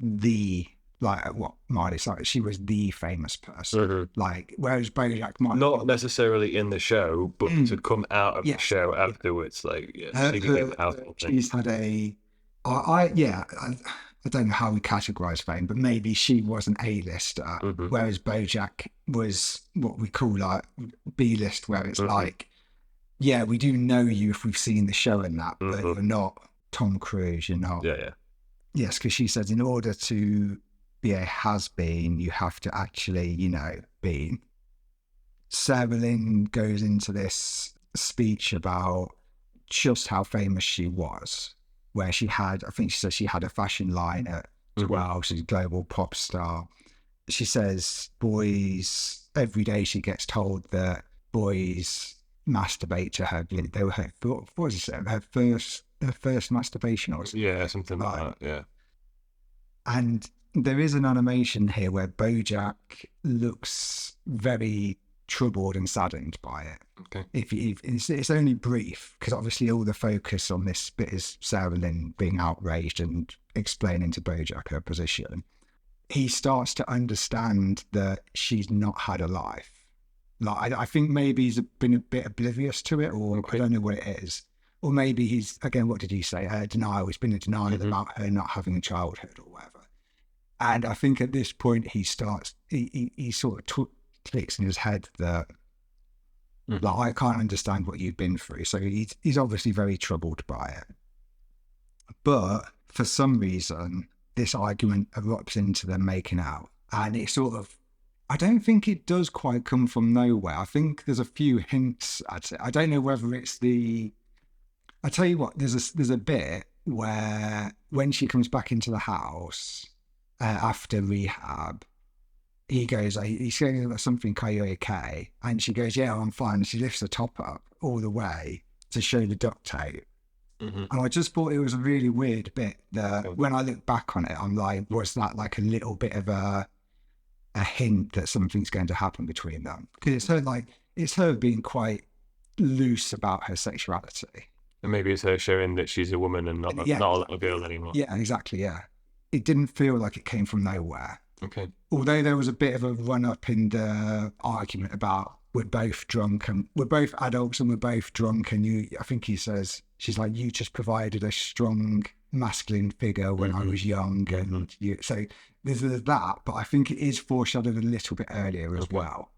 she was the famous person. Whereas Bojack might not necessarily in the show, but to come out of the show afterwards, she's had I don't know how we categorise fame, but maybe she was an A-lister, whereas Bojack was what we call B-list, where it's we do know you if we've seen the show and that, but you're not Tom Cruise, you're not. Yes, because she says in order to be a has-been, you have to actually, be. Sarah Lynn goes into this speech about just how famous she was, where she had a fashion line at 12, she's a global pop star. She says every day she gets told that boys masturbate to her. They were her first masturbation or something. Something like that, And there is an animation here where Bojack looks very troubled and saddened by it. Okay. If it's only brief, because obviously all the focus on this bit is Sarah Lynn being outraged and explaining to Bojack her position. He starts to understand that she's not had a life. Like I think maybe he's been a bit oblivious to it, or I don't know what it is. Or maybe he's, again, what did he say? Denial. He's been in denial about her not having a childhood or whatever. And I think at this point he starts, he sort of clicks in his head that, like, I can't understand what you've been through. So he's obviously very troubled by it. But for some reason, this argument erupts into them making out. And it sort of, I don't think it does quite come from nowhere. I think there's a few hints at it. I don't know whether it's I tell you what, there's a bit where when she comes back into the house after rehab, he's saying something, "Are you okay?" And she goes, "Yeah, I'm fine." And she lifts the top up all the way to show the duct tape. And I just thought it was a really weird bit that when I look back on it, I'm like, was that like a little bit of a hint that something's going to happen between them? Because it's her being quite loose about her sexuality. And maybe it's her showing that she's a woman and not a little girl anymore. Yeah, exactly, yeah. It didn't feel like it came from nowhere. Okay. Although there was a bit of a run-up in the argument about we're both drunk and we're both adults and we're both drunk, and I think he says, she's like, you just provided a strong masculine figure when I was young, and so there's that, but I think it is foreshadowed a little bit earlier as well.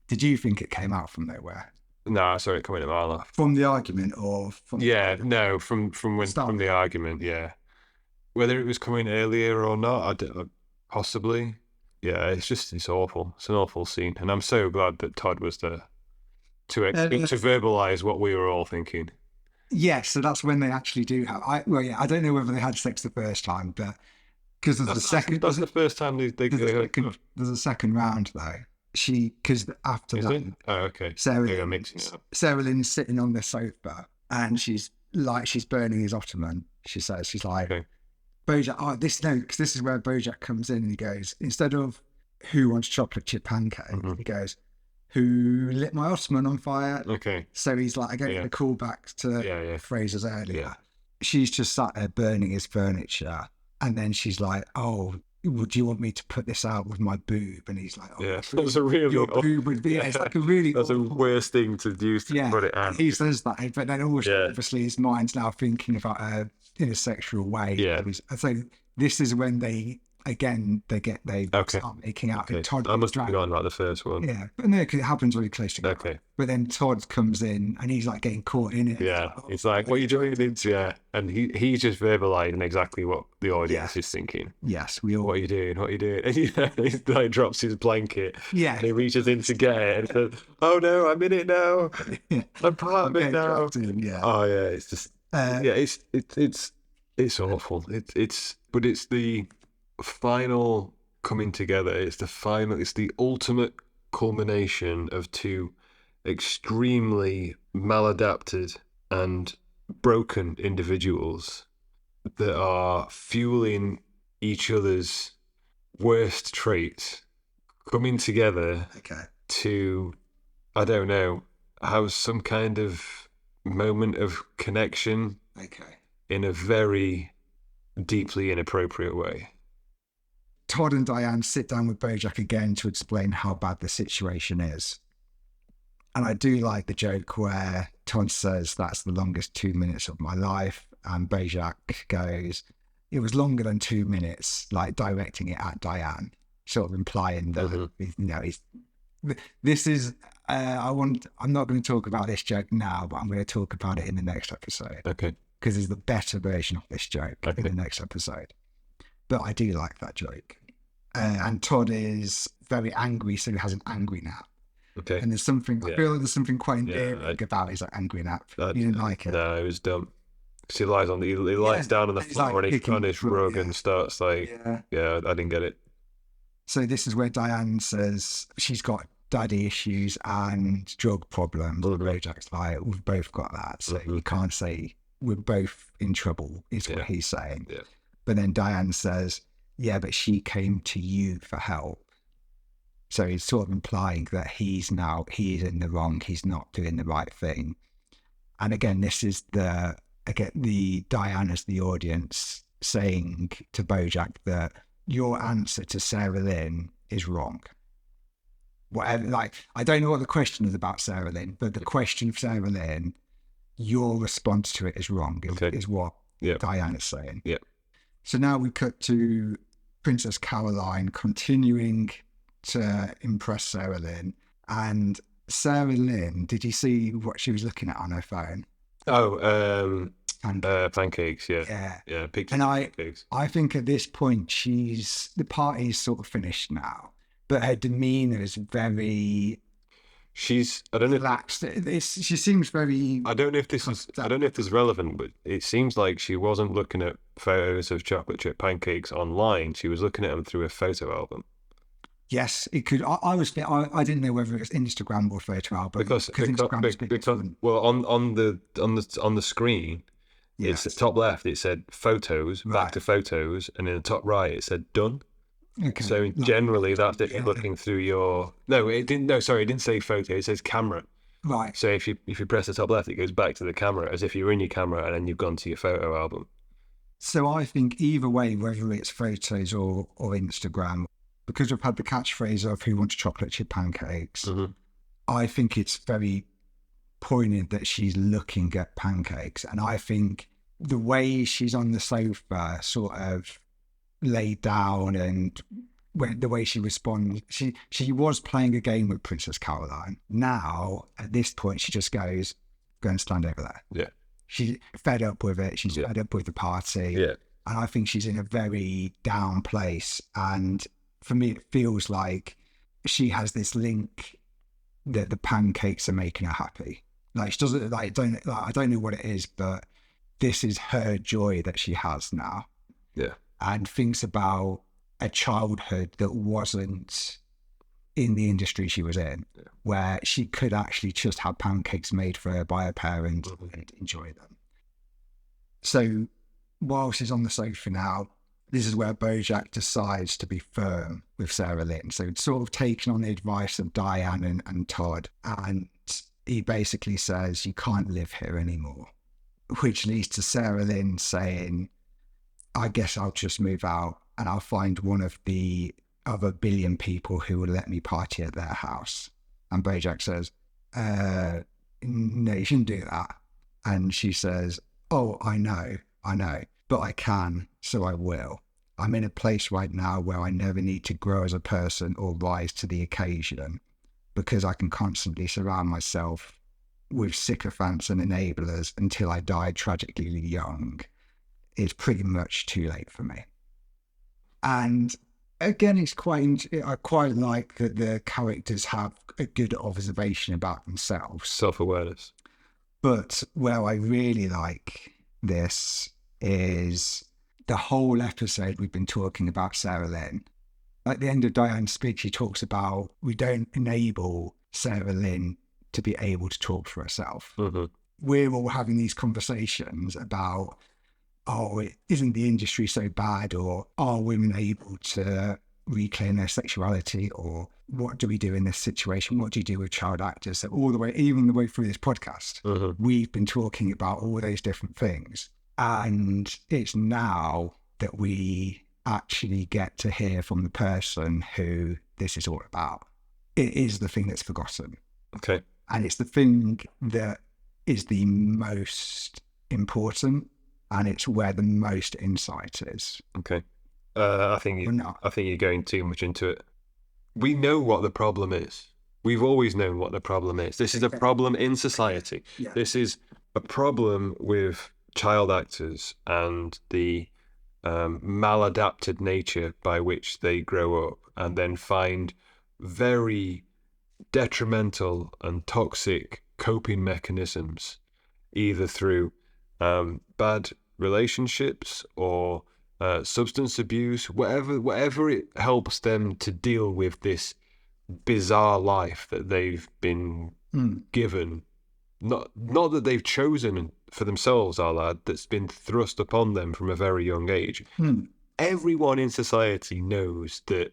Did you think it came out from nowhere? No, I saw it coming a mile off. From the argument or from... Yeah, no, from the argument, yeah. Whether it was coming earlier or not, possibly. Yeah, it's awful. It's an awful scene. And I'm so glad that Todd was there to verbalise what we were all thinking. Yes, so that's when they actually do have... I don't know whether they had sex the first time, but... Because there's That's the first time there's a second round, though. Because after Is that... it? Oh, okay. Sarah Lynn's sitting on the sofa, and she's burning his ottoman. She says, she's like, okay. Bojack, because this is where Bojack comes in, and he goes, instead of who wants chocolate chip pancakes, he goes, who lit my ottoman on fire? Okay. So he's like, again, the callback to phrases earlier. Yeah. She's just sat there burning his furniture, and then she's like, oh, would you want me to put this out with my boob? And he's like, oh, yeah, that's a really... Your boob would be... It's like a really... That's the worst thing to use to put it out. He says that, but then also, obviously, his mind's now thinking about her in a sexual way. Yeah. So this is when they start making out. Okay. Todd I must have gone like the first one. Yeah, but no, because it happens really close together. Okay. But then Todd comes in and he's like getting caught in it. Yeah, it's like, what are you doing? Yeah, and he's just verbalising exactly what the audience is thinking. Yes, we all... What are you doing? What are you doing? And he like drops his blanket. Yeah. And he reaches in to get it and says, oh no, I'm in it now. I'm part of it now. Yeah. Oh yeah, it's just... it's awful. But it's the final coming together. It's the ultimate culmination of two extremely maladapted and broken individuals that are fueling each other's worst traits, coming together to, I don't know, have some kind of moment of connection in a very deeply inappropriate way. Todd and Diane sit down with Bojack again to explain how bad the situation is. And I do like the joke where Todd says, that's the longest 2 minutes of my life. And Bojack goes, it was longer than 2 minutes, like directing it at Diane, sort of implying that, this is, I'm not going to talk about this joke now, but I'm going to talk about it in the next episode. Okay. Because there's the better version of this joke in the next episode. But I do like that joke. And Todd is very angry, so he has an angry nap. Okay. And there's something, I feel like there's something quite endearing about his angry nap. You didn't like it? No, it was dumb. Because he lies down on the floor and he's on his rug and starts like, I didn't get it. So this is where Diane says she's got daddy issues and drug problems. Bojack's like, we've both got that. So you can't say we're both in trouble, is what he's saying. Yeah. But then Diane says, yeah, but she came to you for help. So he's sort of implying that he is in the wrong, he's not doing the right thing. And again, this is the Diane as the audience saying to Bojack that your answer to Sarah Lynn is wrong. Whatever, like, I don't know what the question is about Sarah Lynn, but the question for Sarah Lynn, your response to it is wrong, is what Diane is saying. Yeah. So now we cut to Princess Caroline continuing to impress Sarah Lynn. And Sarah Lynn, did you see what she was looking at on her phone? Oh, pancakes, yeah. Yeah, pictures of pancakes. I think at this point, the party's sort of finished now, but her demeanour is very... I don't know. Relaxed. She seems very... I don't know if this is relevant, but it seems like she wasn't looking at photos of chocolate chip pancakes online. She was looking at them through a photo album. Yes, it could. I didn't know whether it was Instagram or photo album because well, on the screen, yes. It's the top left. It said photos, back to photos, and in the top right it said done. Okay. So generally, that's if you're looking through your... No, it didn't. No, sorry, it didn't say photo. It says camera. Right. So if you press the top left, it goes back to the camera as if you're in your camera, and then you've gone to your photo album. So I think either way, whether it's photos or Instagram, because we've had the catchphrase of "Who wants chocolate chip pancakes," mm-hmm. I think it's very poignant that she's looking at pancakes, and I think the way she's on the sofa, sort of laid down, and the way she responds, she was playing a game with Princess Caroline. Now at this point, she just goes, "Go and stand over there." Yeah, she's fed up with it. She's fed up with the party. Yeah, and I think she's in a very down place. And for me, it feels like she has this link that the pancakes are making her happy. Like, she doesn't I don't know what it is, but this is her joy that she has now. Yeah. And thinks about a childhood that wasn't in the industry she was in, where she could actually just have pancakes made for her by her parents and enjoy them. So while she's on the sofa now, this is where Bojack decides to be firm with Sarah Lynn. So it's sort of taken on the advice of Diane and Todd, and he basically says, "You can't live here anymore," which leads to Sarah Lynn saying, "I guess I'll just move out and I'll find one of the other billion people who will let me party at their house." And Bojack says, "No, you shouldn't do that." And she says, "Oh, I know, but I can, so I will. I'm in a place right now where I never need to grow as a person or rise to the occasion, because I can constantly surround myself with sycophants and enablers until I die tragically young. It's pretty much too late for me." And again, I quite like that the characters have a good observation about themselves. Self-awareness. But where I really like this is the whole episode we've been talking about Sarah Lynn. At the end of Diane's speech, she talks about we don't enable Sarah Lynn to be able to talk for herself. Mm-hmm. We're all having these conversations about, oh, isn't the industry so bad? Or are women able to reclaim their sexuality? Or what do we do in this situation? What do you do with child actors? So even the way through this podcast, we've been talking about all those different things. And it's now that we actually get to hear from the person who this is all about. It is the thing that's forgotten. Okay. And it's the thing that is the most important, and it's where the most insight is. Okay. I think you're going too much into it. We know what the problem is. We've always known what the problem is. This is a problem in society. Yeah. This is a problem with child actors and the maladapted nature by which they grow up and then find very detrimental and toxic coping mechanisms, either through bad relationships or substance abuse, whatever it helps them to deal with this bizarre life that they've been given. Not that they've chosen for themselves, our lad, that's been thrust upon them from a very young age. Everyone in society knows that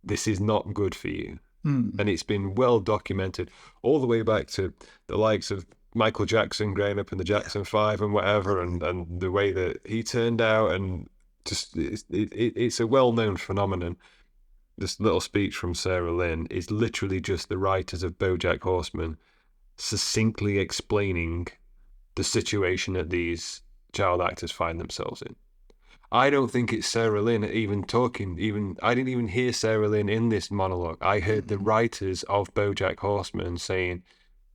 this is not good for you. And it's been well documented all the way back to the likes of Michael Jackson growing up in the Jackson 5 and whatever, and the way that he turned out, and just it's a well-known phenomenon. This little speech from Sarah Lynn is literally just the writers of Bojack Horseman succinctly explaining the situation that these child actors find themselves in. I don't think it's Sarah Lynn even talking. I didn't even hear Sarah Lynn in this monologue. I heard the writers of Bojack Horseman saying,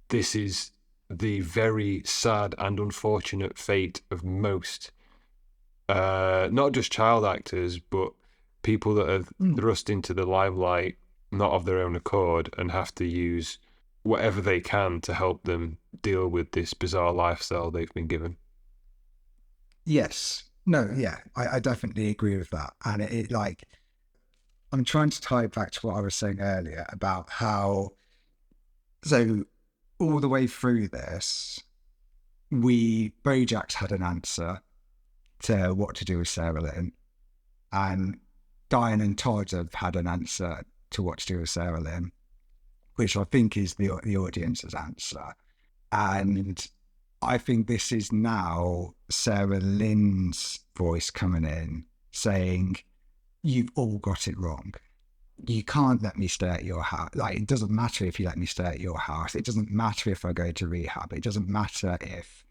this is the very sad and unfortunate fate of most, not just child actors, but people that are thrust into the limelight, not of their own accord, and have to use whatever they can to help them deal with this bizarre lifestyle they've been given. Yes. No, yeah, I definitely agree with that. And it like, I'm trying to tie it back to what I was saying earlier about how, so all the way through this, Bojack's had an answer to what to do with Sarah Lynn, and Diane and Todd have had an answer to what to do with Sarah Lynn, which I think is the audience's answer. And I think this is now Sarah Lynn's voice coming in saying, you've all got it wrong. You can't let me stay at your house. Like, it doesn't matter if you let me stay at your house. It doesn't matter if I go to rehab. It doesn't matter if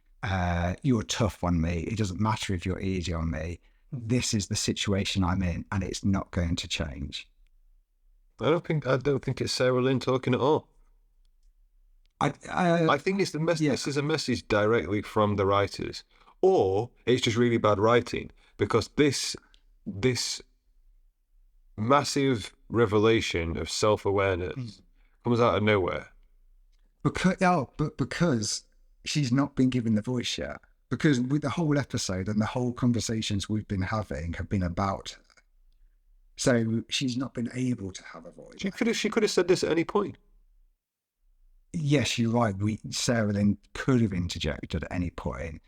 you're tough on me. It doesn't matter if you're easy on me. This is the situation I'm in, and it's not going to change. I don't think it's Sarah Lynn talking at all. I think it's the message. This is a message directly from the writers, or it's just really bad writing, because this massive revelation of self-awareness comes out of nowhere. Because she's not been given the voice yet. Because with the whole episode and the whole conversations we've been having have been about her. So she's not been able to have a voice. She could have said this at any point. Yes, you're right. Sarah Lynn could have interjected at any point,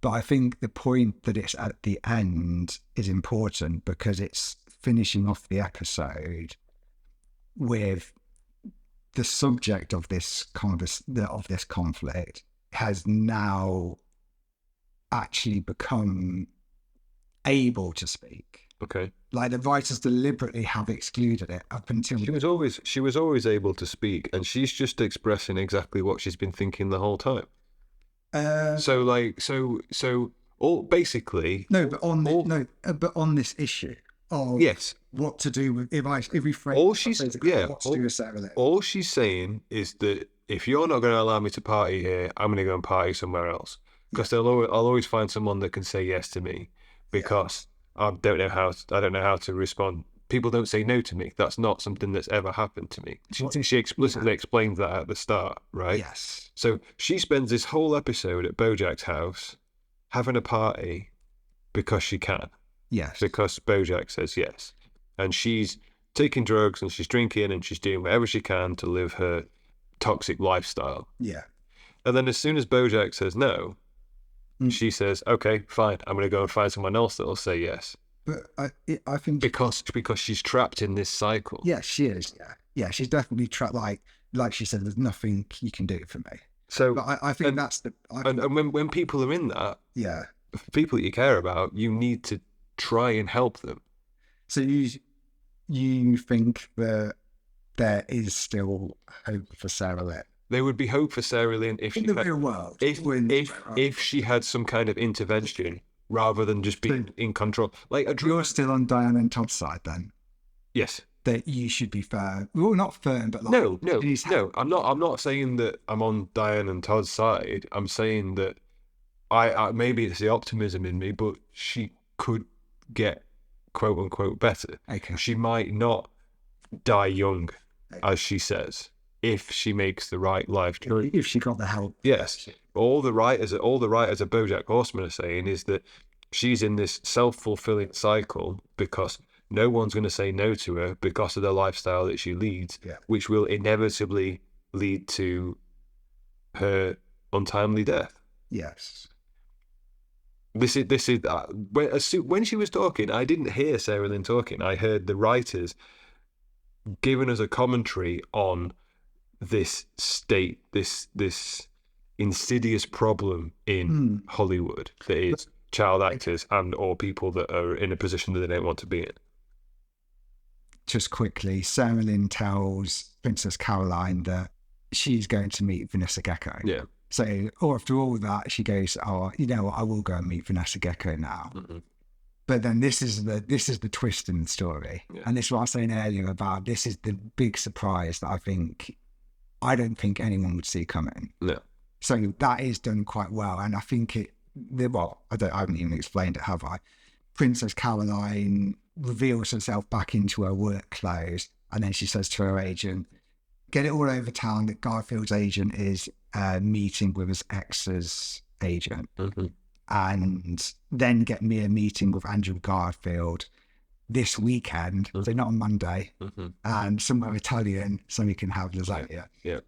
but I think the point that it's at the end is important because it's finishing off the episode with the subject of this conflict has now actually become able to speak. Okay. Like, the writers deliberately have excluded it up until she was always able to speak, and she's just expressing exactly what she's been thinking the whole time. But on this issue of what to do with if we frame what to do with Sarah Lynn. All she's saying is that if you're not going to allow me to party here, I'm going to go and party somewhere else, because I'll always find someone that can say yes to me, because I don't know how to respond. People don't say no to me. That's not something that's ever happened to me. She explicitly explains that at the start, right? Yes. So she spends this whole episode at Bojack's house having a party because she can. Yes. Because Bojack says yes. And she's taking drugs and she's drinking and she's doing whatever she can to live her toxic lifestyle. Yeah. And then as soon as Bojack says no, she says, okay, fine, I'm going to go and find someone else that'll say yes. But I think... Because she's trapped in this cycle. Yeah, she is. Yeah, she's definitely trapped. Like she said, there's nothing you can do for me. So, but I think that's the... And when people are in that, yeah, people that you care about, you need to try and help them. So you think that there is still hope for Sarah Lynn? There would be hope for Sarah Lynn if in she the real world. If she had some kind of intervention rather than just being in control. You're still on Diane and Todd's side then? Yes. That you should be firm. Well, not firm, but no. I'm not saying that I'm on Diane and Todd's side. I'm saying that I maybe it's the optimism in me, but she could get quote unquote better. Okay. She might not die young, as she says, if she makes the right life choice. If she got the help. Yes. All the writers of Bojack Horseman are saying is that she's in this self-fulfilling cycle because no one's going to say no to her because of the lifestyle that she leads, which will inevitably lead to her untimely death. Yes. This is when she was talking, I didn't hear Sarah Lynn talking. I heard the writers given us a commentary on this state, this insidious problem in Hollywood that is child actors and or people that are in a position that they don't want to be in. Just quickly, Sarah Lynn tells Princess Caroline that she's going to meet Vanessa Gecko. Yeah. So after all that, she goes, "Oh, you know what? I will go and meet Vanessa Gecko now." Mm-hmm. But then this is the twist in the story, and this is what I was saying earlier about this is the big surprise that I don't think anyone would see coming. No. So that is done quite well, and I think I haven't even explained it, have I? Princess Caroline reveals herself back into her work clothes, and then she says to her agent, "Get it all over town that Garfield's agent is meeting with his ex's agent." Mm-hmm. And then get me a meeting with Andrew Garfield this weekend, so not on Monday, and somewhere Italian so we can have lasagna. Yeah.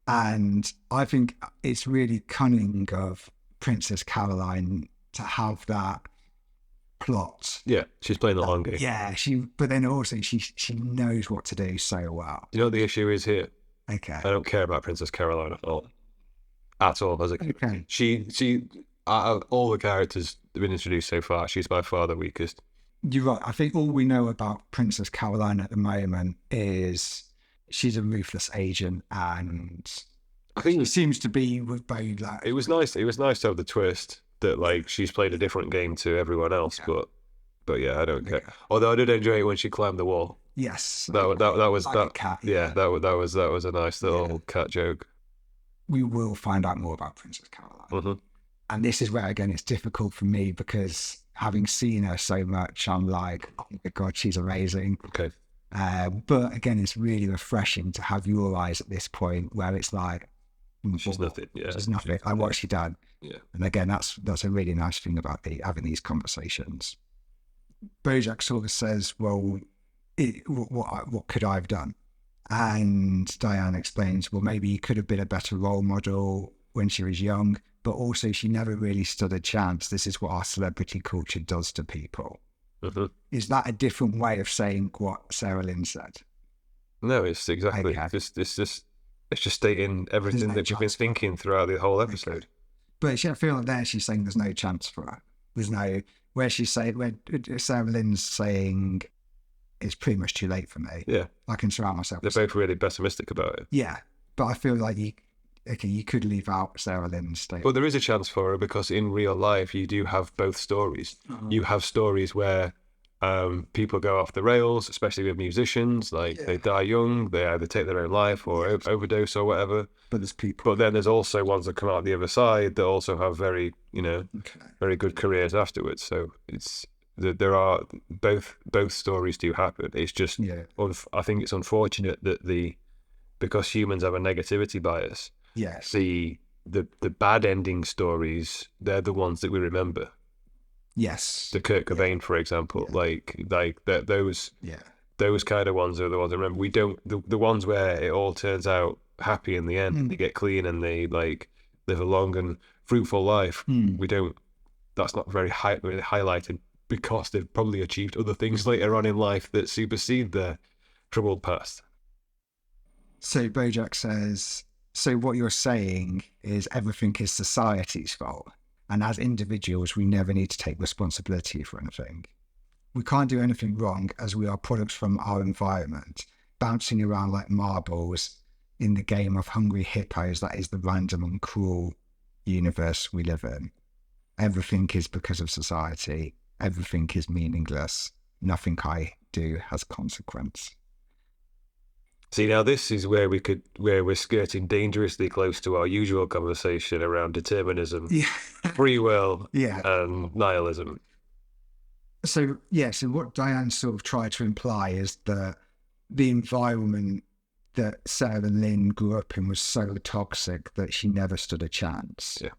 And I think it's really cunning of Princess Caroline to have that plot. Yeah, she's playing the long game. Yeah, but then also she knows what to do so well. Do you know what the issue is here? Okay. I don't care about Princess Caroline at all. As a character. Okay. She out of all the characters that have been introduced so far, she's by far the weakest. You're right. I think all we know about Princess Caroline at the moment is she's a ruthless agent, and I think she seems to be with Bojack. it was nice. It was nice to have the twist that like she's played a different game to everyone else, but yeah, I don't care. Although I did enjoy it when she climbed the wall. Yes, that was like that. A cat, yeah, that was a nice little cat joke. We will find out more about Princess Caroline. Mm-hmm. And this is where, again, it's difficult for me because having seen her so much, I'm like, oh my God, she's amazing. Okay. But again, it's really refreshing to have your eyes at this point where it's like, she's nothing. Yeah. She's nothing. Like what she done. Yeah. And again, that's a really nice thing about having these conversations. Bojack sort of says, well, what could I have done? And Diane explains, well, maybe he could have been a better role model when she was young, but also she never really stood a chance. This is what our celebrity culture does to people. Mm-hmm. Is that a different way of saying what Sarah Lynn said? No, it's exactly. Okay. It's just stating everything that you've been thinking throughout the whole episode. Okay. But I feel like there she's saying there's no chance for her. There's no, where Sarah Lynn's saying it's pretty much too late for me. Yeah. I can surround myself. They're both really pessimistic about it. Yeah. But I feel like you could leave out Sarah Lynn's statement. But there is a chance for her because in real life, you do have both stories. Mm-hmm. You have stories where people go off the rails, especially with musicians. Like they die young, they either take their own life or overdose or whatever. But there's people. But then there's also ones that come out the other side that also have very good careers afterwards. So there are both stories do happen. It's just I think it's unfortunate that because humans have a negativity bias. Yes. The bad ending stories, they're the ones that we remember. Yes. The Kurt Cobain, for example, those kind of ones are the ones I remember. We don't the ones where it all turns out happy in the end. They get clean and they like live a long and fruitful life. We don't. That's not very really highlighted because they've probably achieved other things later on in life that supersede their troubled past. So Bojack says, so what you're saying is everything is society's fault. And as individuals, we never need to take responsibility for anything. We can't do anything wrong as we are products from our environment, bouncing around like marbles in the game of hungry hippos that is the random and cruel universe we live in. Everything is because of society. Everything is meaningless. Nothing I do has consequence. See, now this is where we're skirting dangerously close to our usual conversation around determinism, free will, and nihilism. So what Diane sort of tried to imply is that the environment that Sarah Lynn grew up in was so toxic that she never stood a chance. Yeah.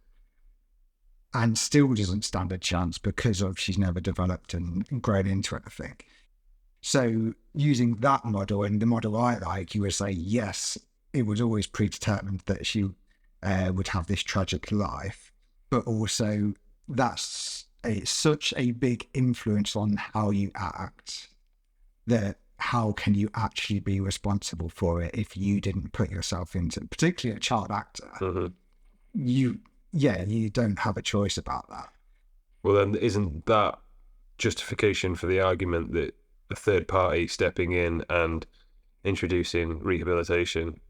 And still doesn't stand a chance because she's never developed and grown into anything. So using that model and the model I like, you would say, yes, it was always predetermined that she would have this tragic life, but also that's such a big influence on how you act that how can you actually be responsible for it if you didn't put yourself into, particularly a child actor? You don't have a choice about that. Well, then isn't that justification for the argument that a third party stepping in and introducing rehabilitation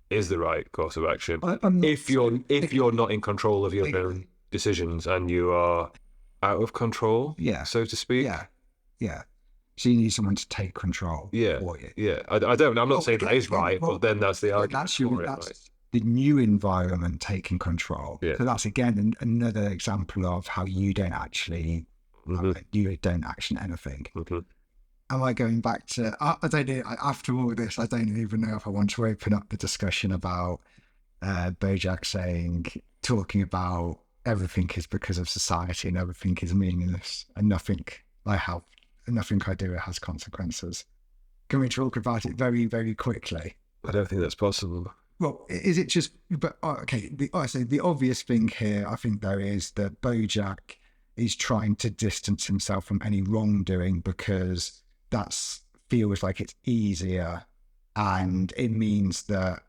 is the right course of action? If you're not in control of your own decisions and you are out of control, so to speak. Yeah. So you need someone to take control for you. Yeah. I'm not saying that is right, but then that's the argument. That's the new environment taking control. Yeah. So that's again another example of how you don't actually you don't action anything. Am I going back to? I don't know. After all this, I don't even know if I want to open up the discussion about Bojack talking about everything is because of society and everything is meaningless and nothing I do has consequences. Can we talk about it very, very quickly? I don't think that's possible. Well, is it just? But okay, the obvious thing here, I think there is that Bojack is trying to distance himself from any wrongdoing because that feels like it's easier, and it means that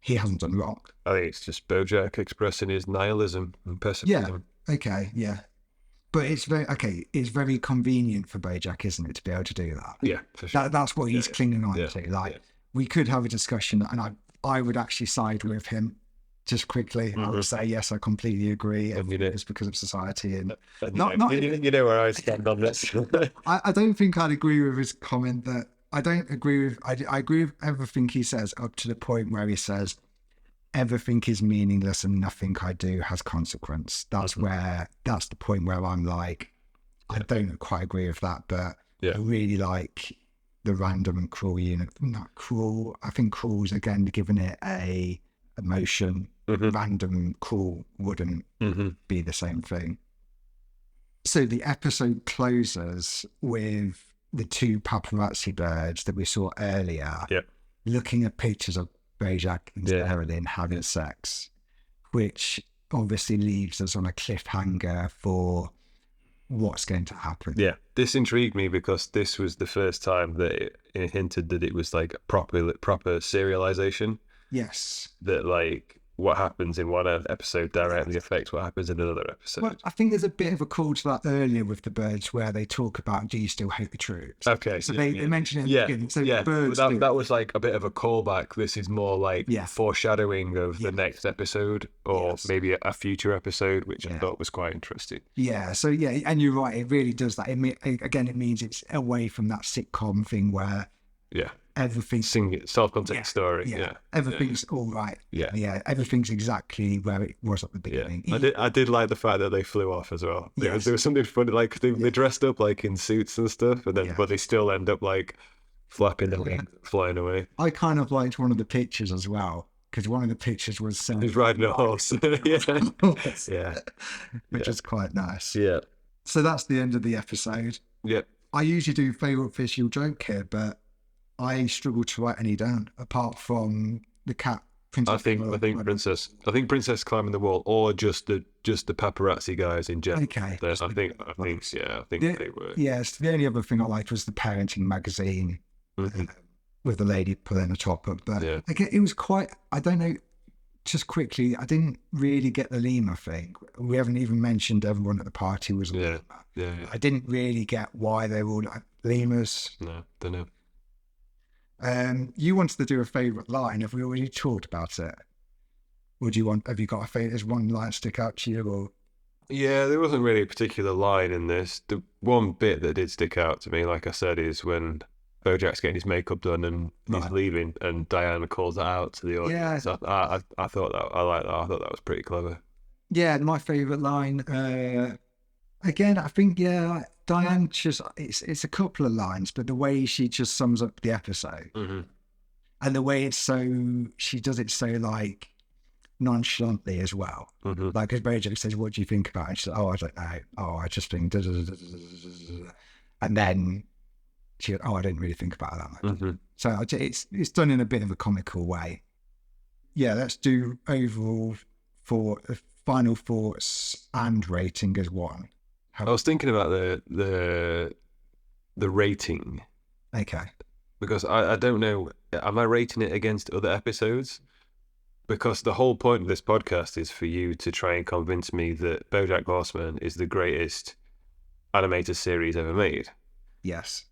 he hasn't done wrong. I think it's just Bojack expressing his nihilism and pessimism. Yeah. Okay. Yeah. But it's very convenient for Bojack, isn't it, to be able to do that? Yeah, for sure. That's what he's clinging on to. We could have a discussion, and I would actually side with him. Just quickly, I would say yes, I completely agree. It's because of society, and you know where I stand on this. I don't think I'd agree with his comment that I don't agree with. I agree with everything he says up to the point where he says everything is meaningless and nothing I do has consequence. That's the point where I'm like, I don't quite agree with that, but I really like the random and cruel unit. Not cruel. I think cruel's again giving it a emotion. Random cruel wouldn't be the same thing. So the episode closes with the two paparazzi birds that we saw earlier looking at pictures of Bojack and Sherilyn having sex, which obviously leaves us on a cliffhanger for what's going to happen. Yeah, this intrigued me because this was the first time that it hinted that it was like proper serialization. Yes. That like what happens in one episode directly affects what happens in another episode. Well, I think there's a bit of a call to that earlier with the birds where they talk about, do you still hate the troops? Okay. So they mention it at the beginning. So birds that was like a bit of a callback. This is more like foreshadowing of the next episode or maybe a future episode, which I thought was quite interesting. Yeah. So and you're right. It really does that. It means it's away from that sitcom thing where everything's self-contained story. Yeah. Everything's all right. Yeah. Everything's exactly where it was at the beginning. I did like the fact that they flew off as well. Yes. There was something funny, like they dressed up like in suits and stuff, and then but they still end up like flapping their wings, flying away. I kind of liked one of the pictures as well, because one of the pictures was he's riding a horse. Which is quite nice. Yeah. So that's the end of the episode. Yeah. I usually do favourite visual joke here, but I struggle to write any down apart from the cat. I think Princess climbing the wall, or just the paparazzi guys in general. Okay. I think they were. Yes, the only other thing I liked was the parenting magazine with the lady pulling the top up. But again, it was quite. I don't know. Just quickly, I didn't really get the lemur thing. We haven't even mentioned everyone at the party was a lemur. Yeah. I didn't really get why they were all like lemurs. No, don't know. You wanted to do a favourite line. Have we already talked about it? Have you got a favourite? Does one line stick out to you? Or? Yeah, there wasn't really a particular line in this. The one bit that did stick out to me, like I said, is when Bojack's getting his makeup done and he's leaving, and Diana calls that out to the audience. Yeah. I thought that I like that. I thought that was pretty clever. Yeah, my favourite line. Again, I think Diane just it's a couple of lines, but the way she just sums up the episode, and the way she does it so like nonchalantly as well. Like as Bojack says, "What do you think about it?" She says, "Oh, I don't know. Oh, I just think," and then she goes, "Oh, I didn't really think about it that much." So it's done in a bit of a comical way. Yeah, let's do overall for final thoughts and rating as one. I was thinking about the rating. Okay. because I don't know, am I rating it against other episodes? Because the whole point of this podcast is for you to try and convince me that Bojack Horseman is the greatest animated series ever made. Yes.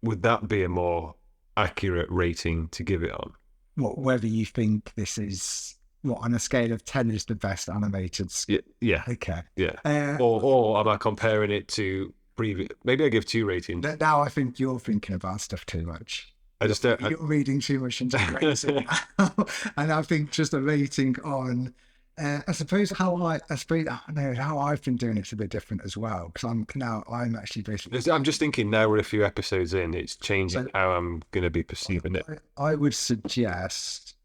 Would that be a more accurate rating to give it on? Whether you think this is, on a scale of 10 is the best animated? Yeah. Okay. Yeah. Or am I comparing it to previous? Maybe I give 2 ratings. Now I think you're thinking about stuff too much. I just don't. You're reading too much into rating. And I think just a rating on, I suppose how I've been doing it's a bit different as well. Because I'm actually basically. I'm just thinking now we're a few episodes in, it's changing how I'm going to be perceiving it. I would suggest.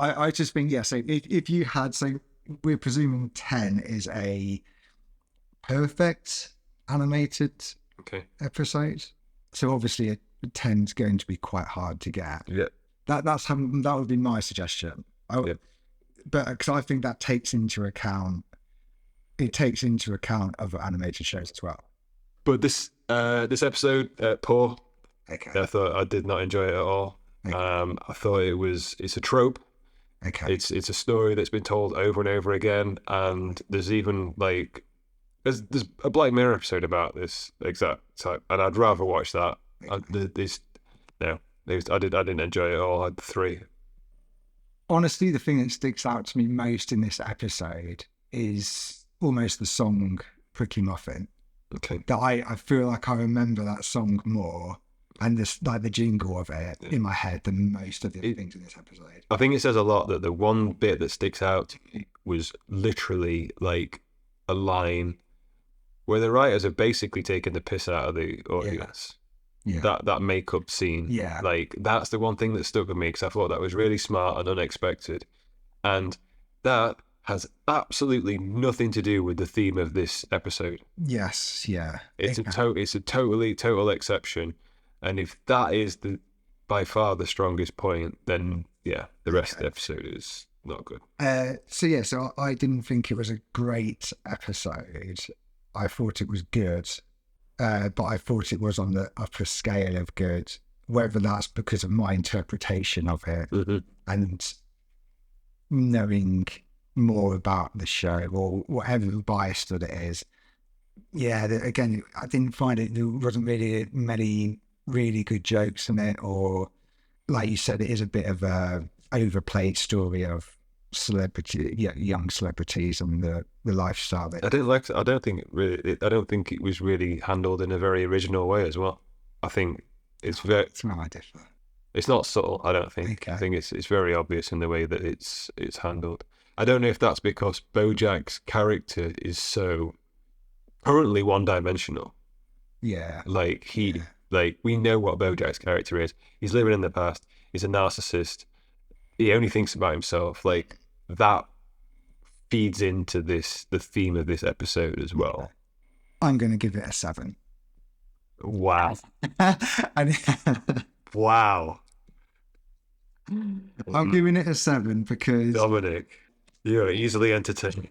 I just think, yeah, so if you had, so we're presuming 10 is a perfect animated episode. So obviously a 10 is going to be quite hard to get. Yeah. That would be my suggestion. But because I think that takes into account other animated shows as well. But this episode, poor. Okay. I thought I did not enjoy it at all. Okay. I thought it's a trope. Okay. It's a story that's been told over and over again, and there's even there's a Black Mirror episode about this exact type, and I'd rather watch that. I didn't enjoy it at all. I had 3. Honestly, the thing that sticks out to me most in this episode is almost the song "Pricky Muffin." Okay. That I feel like I remember that song more, and this the jingle of it in my head than most of the other things in this episode. I think it says a lot that the one bit that sticks out to me was literally a line where the writers have basically taken the piss out of the audience. Yeah. That makeup scene. Yeah. That's the one thing that stuck with me, because I thought that was really smart and unexpected. And that has absolutely nothing to do with the theme of this episode. Yes, yeah. It's a total exception. And if that is by far the strongest point, then the rest of the episode is not good. So I didn't think it was a great episode. I thought it was good, but I thought it was on the upper scale of good, whether that's because of my interpretation of it and knowing more about the show or whatever bias that it is. Yeah, again, I didn't find it, there wasn't really many really good jokes in it, or like you said, it is a bit of a overplayed story of young celebrities and the lifestyle of it. I don't think it was really handled in a very original way as well. I think it's very. It's not subtle. I don't think. Okay. I think it's very obvious in the way that it's handled. I don't know if that's because Bojack's character is so currently one-dimensional. Yeah. We know what Bojack's character is. He's living in the past. He's a narcissist. He only thinks about himself. That feeds into the theme of this episode as well. I'm going to give it a 7. Wow. Wow. I'm giving it a 7 because... Dominic, you're easily entertained.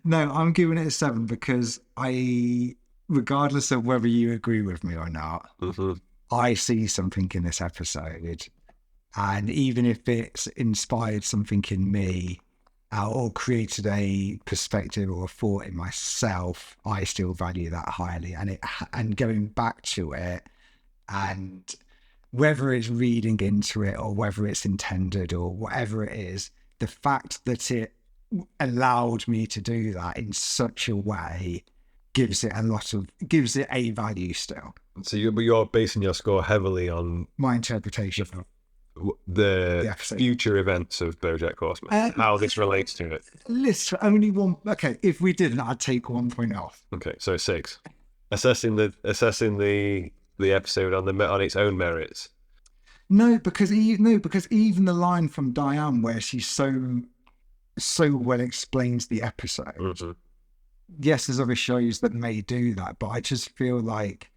No, I'm giving it a 7 because regardless of whether you agree with me or not, I see something in this episode. And even if it's inspired something in me or created a perspective or a thought in myself, I still value that highly. And going back to it, and whether it's reading into it or whether it's intended or whatever it is, the fact that it allowed me to do that in such a way gives it a value still. So you're basing your score heavily on my interpretation of the future events of Bojack Horseman, how this relates to it. List only one. Okay, if we didn't, I'd take 1 point off. Okay, so 6. Assessing the episode on its own merits. No, because even the line from Diane where she so well explains the episode. Yes, there's other shows that may do that, but I just feel like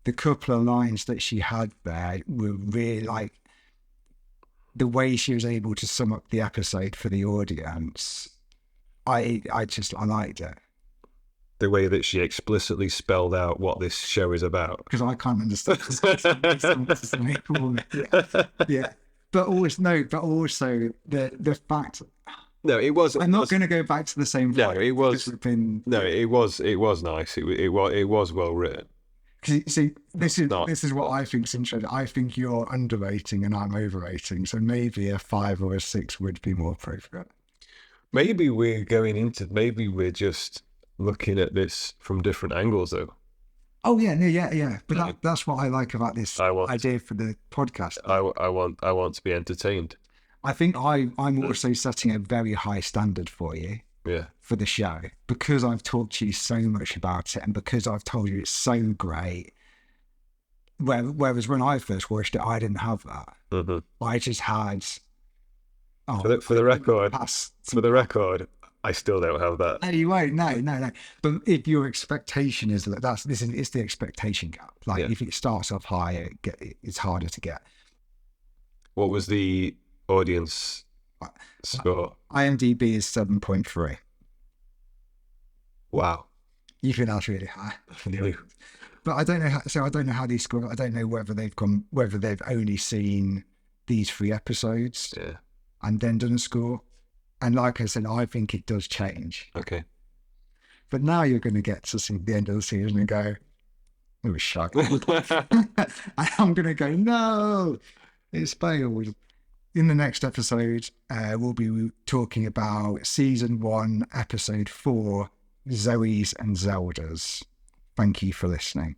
the couple of lines that she had there were really the way she was able to sum up the episode for the audience. I liked it. the way that she explicitly spelled out what this show is about. Because I can't understand. Yeah. But also the fact. No, it was. I'm not going to go back to the same. No, it was. No, it was nice. It was well written. See, this is what I think is interesting. I think you're underrating and I'm overrating. So maybe a 5 or a 6 would be more appropriate. Maybe we're just looking at this from different angles, though. Oh yeah. But that's what I like about this idea for the podcast. I want to be entertained. I think I'm also setting a very high standard for you. Yeah. For the show, because I've talked to you so much about it and because I've told you it's so great. Whereas when I first watched it, I didn't have that. Mm-hmm. I just had. For the record, I still don't have that. No, you won't. No. But if your expectation is that it's the expectation gap. Like if it starts off high, it's harder to get. What was the audience score? IMDb is 7.3. Wow. You think that's really high. But I don't know. I don't know how these score. I don't know whether they've only seen these 3 episodes. Yeah. And then done a score. And like I said, I think it does change. Okay. But now you're going to get to see the end of the season and go, it was shocking. I'm going to go, no, it's failed. In the next episode, we'll be talking about season 1, episode 4, Zoe's and Zelda's. Thank you for listening.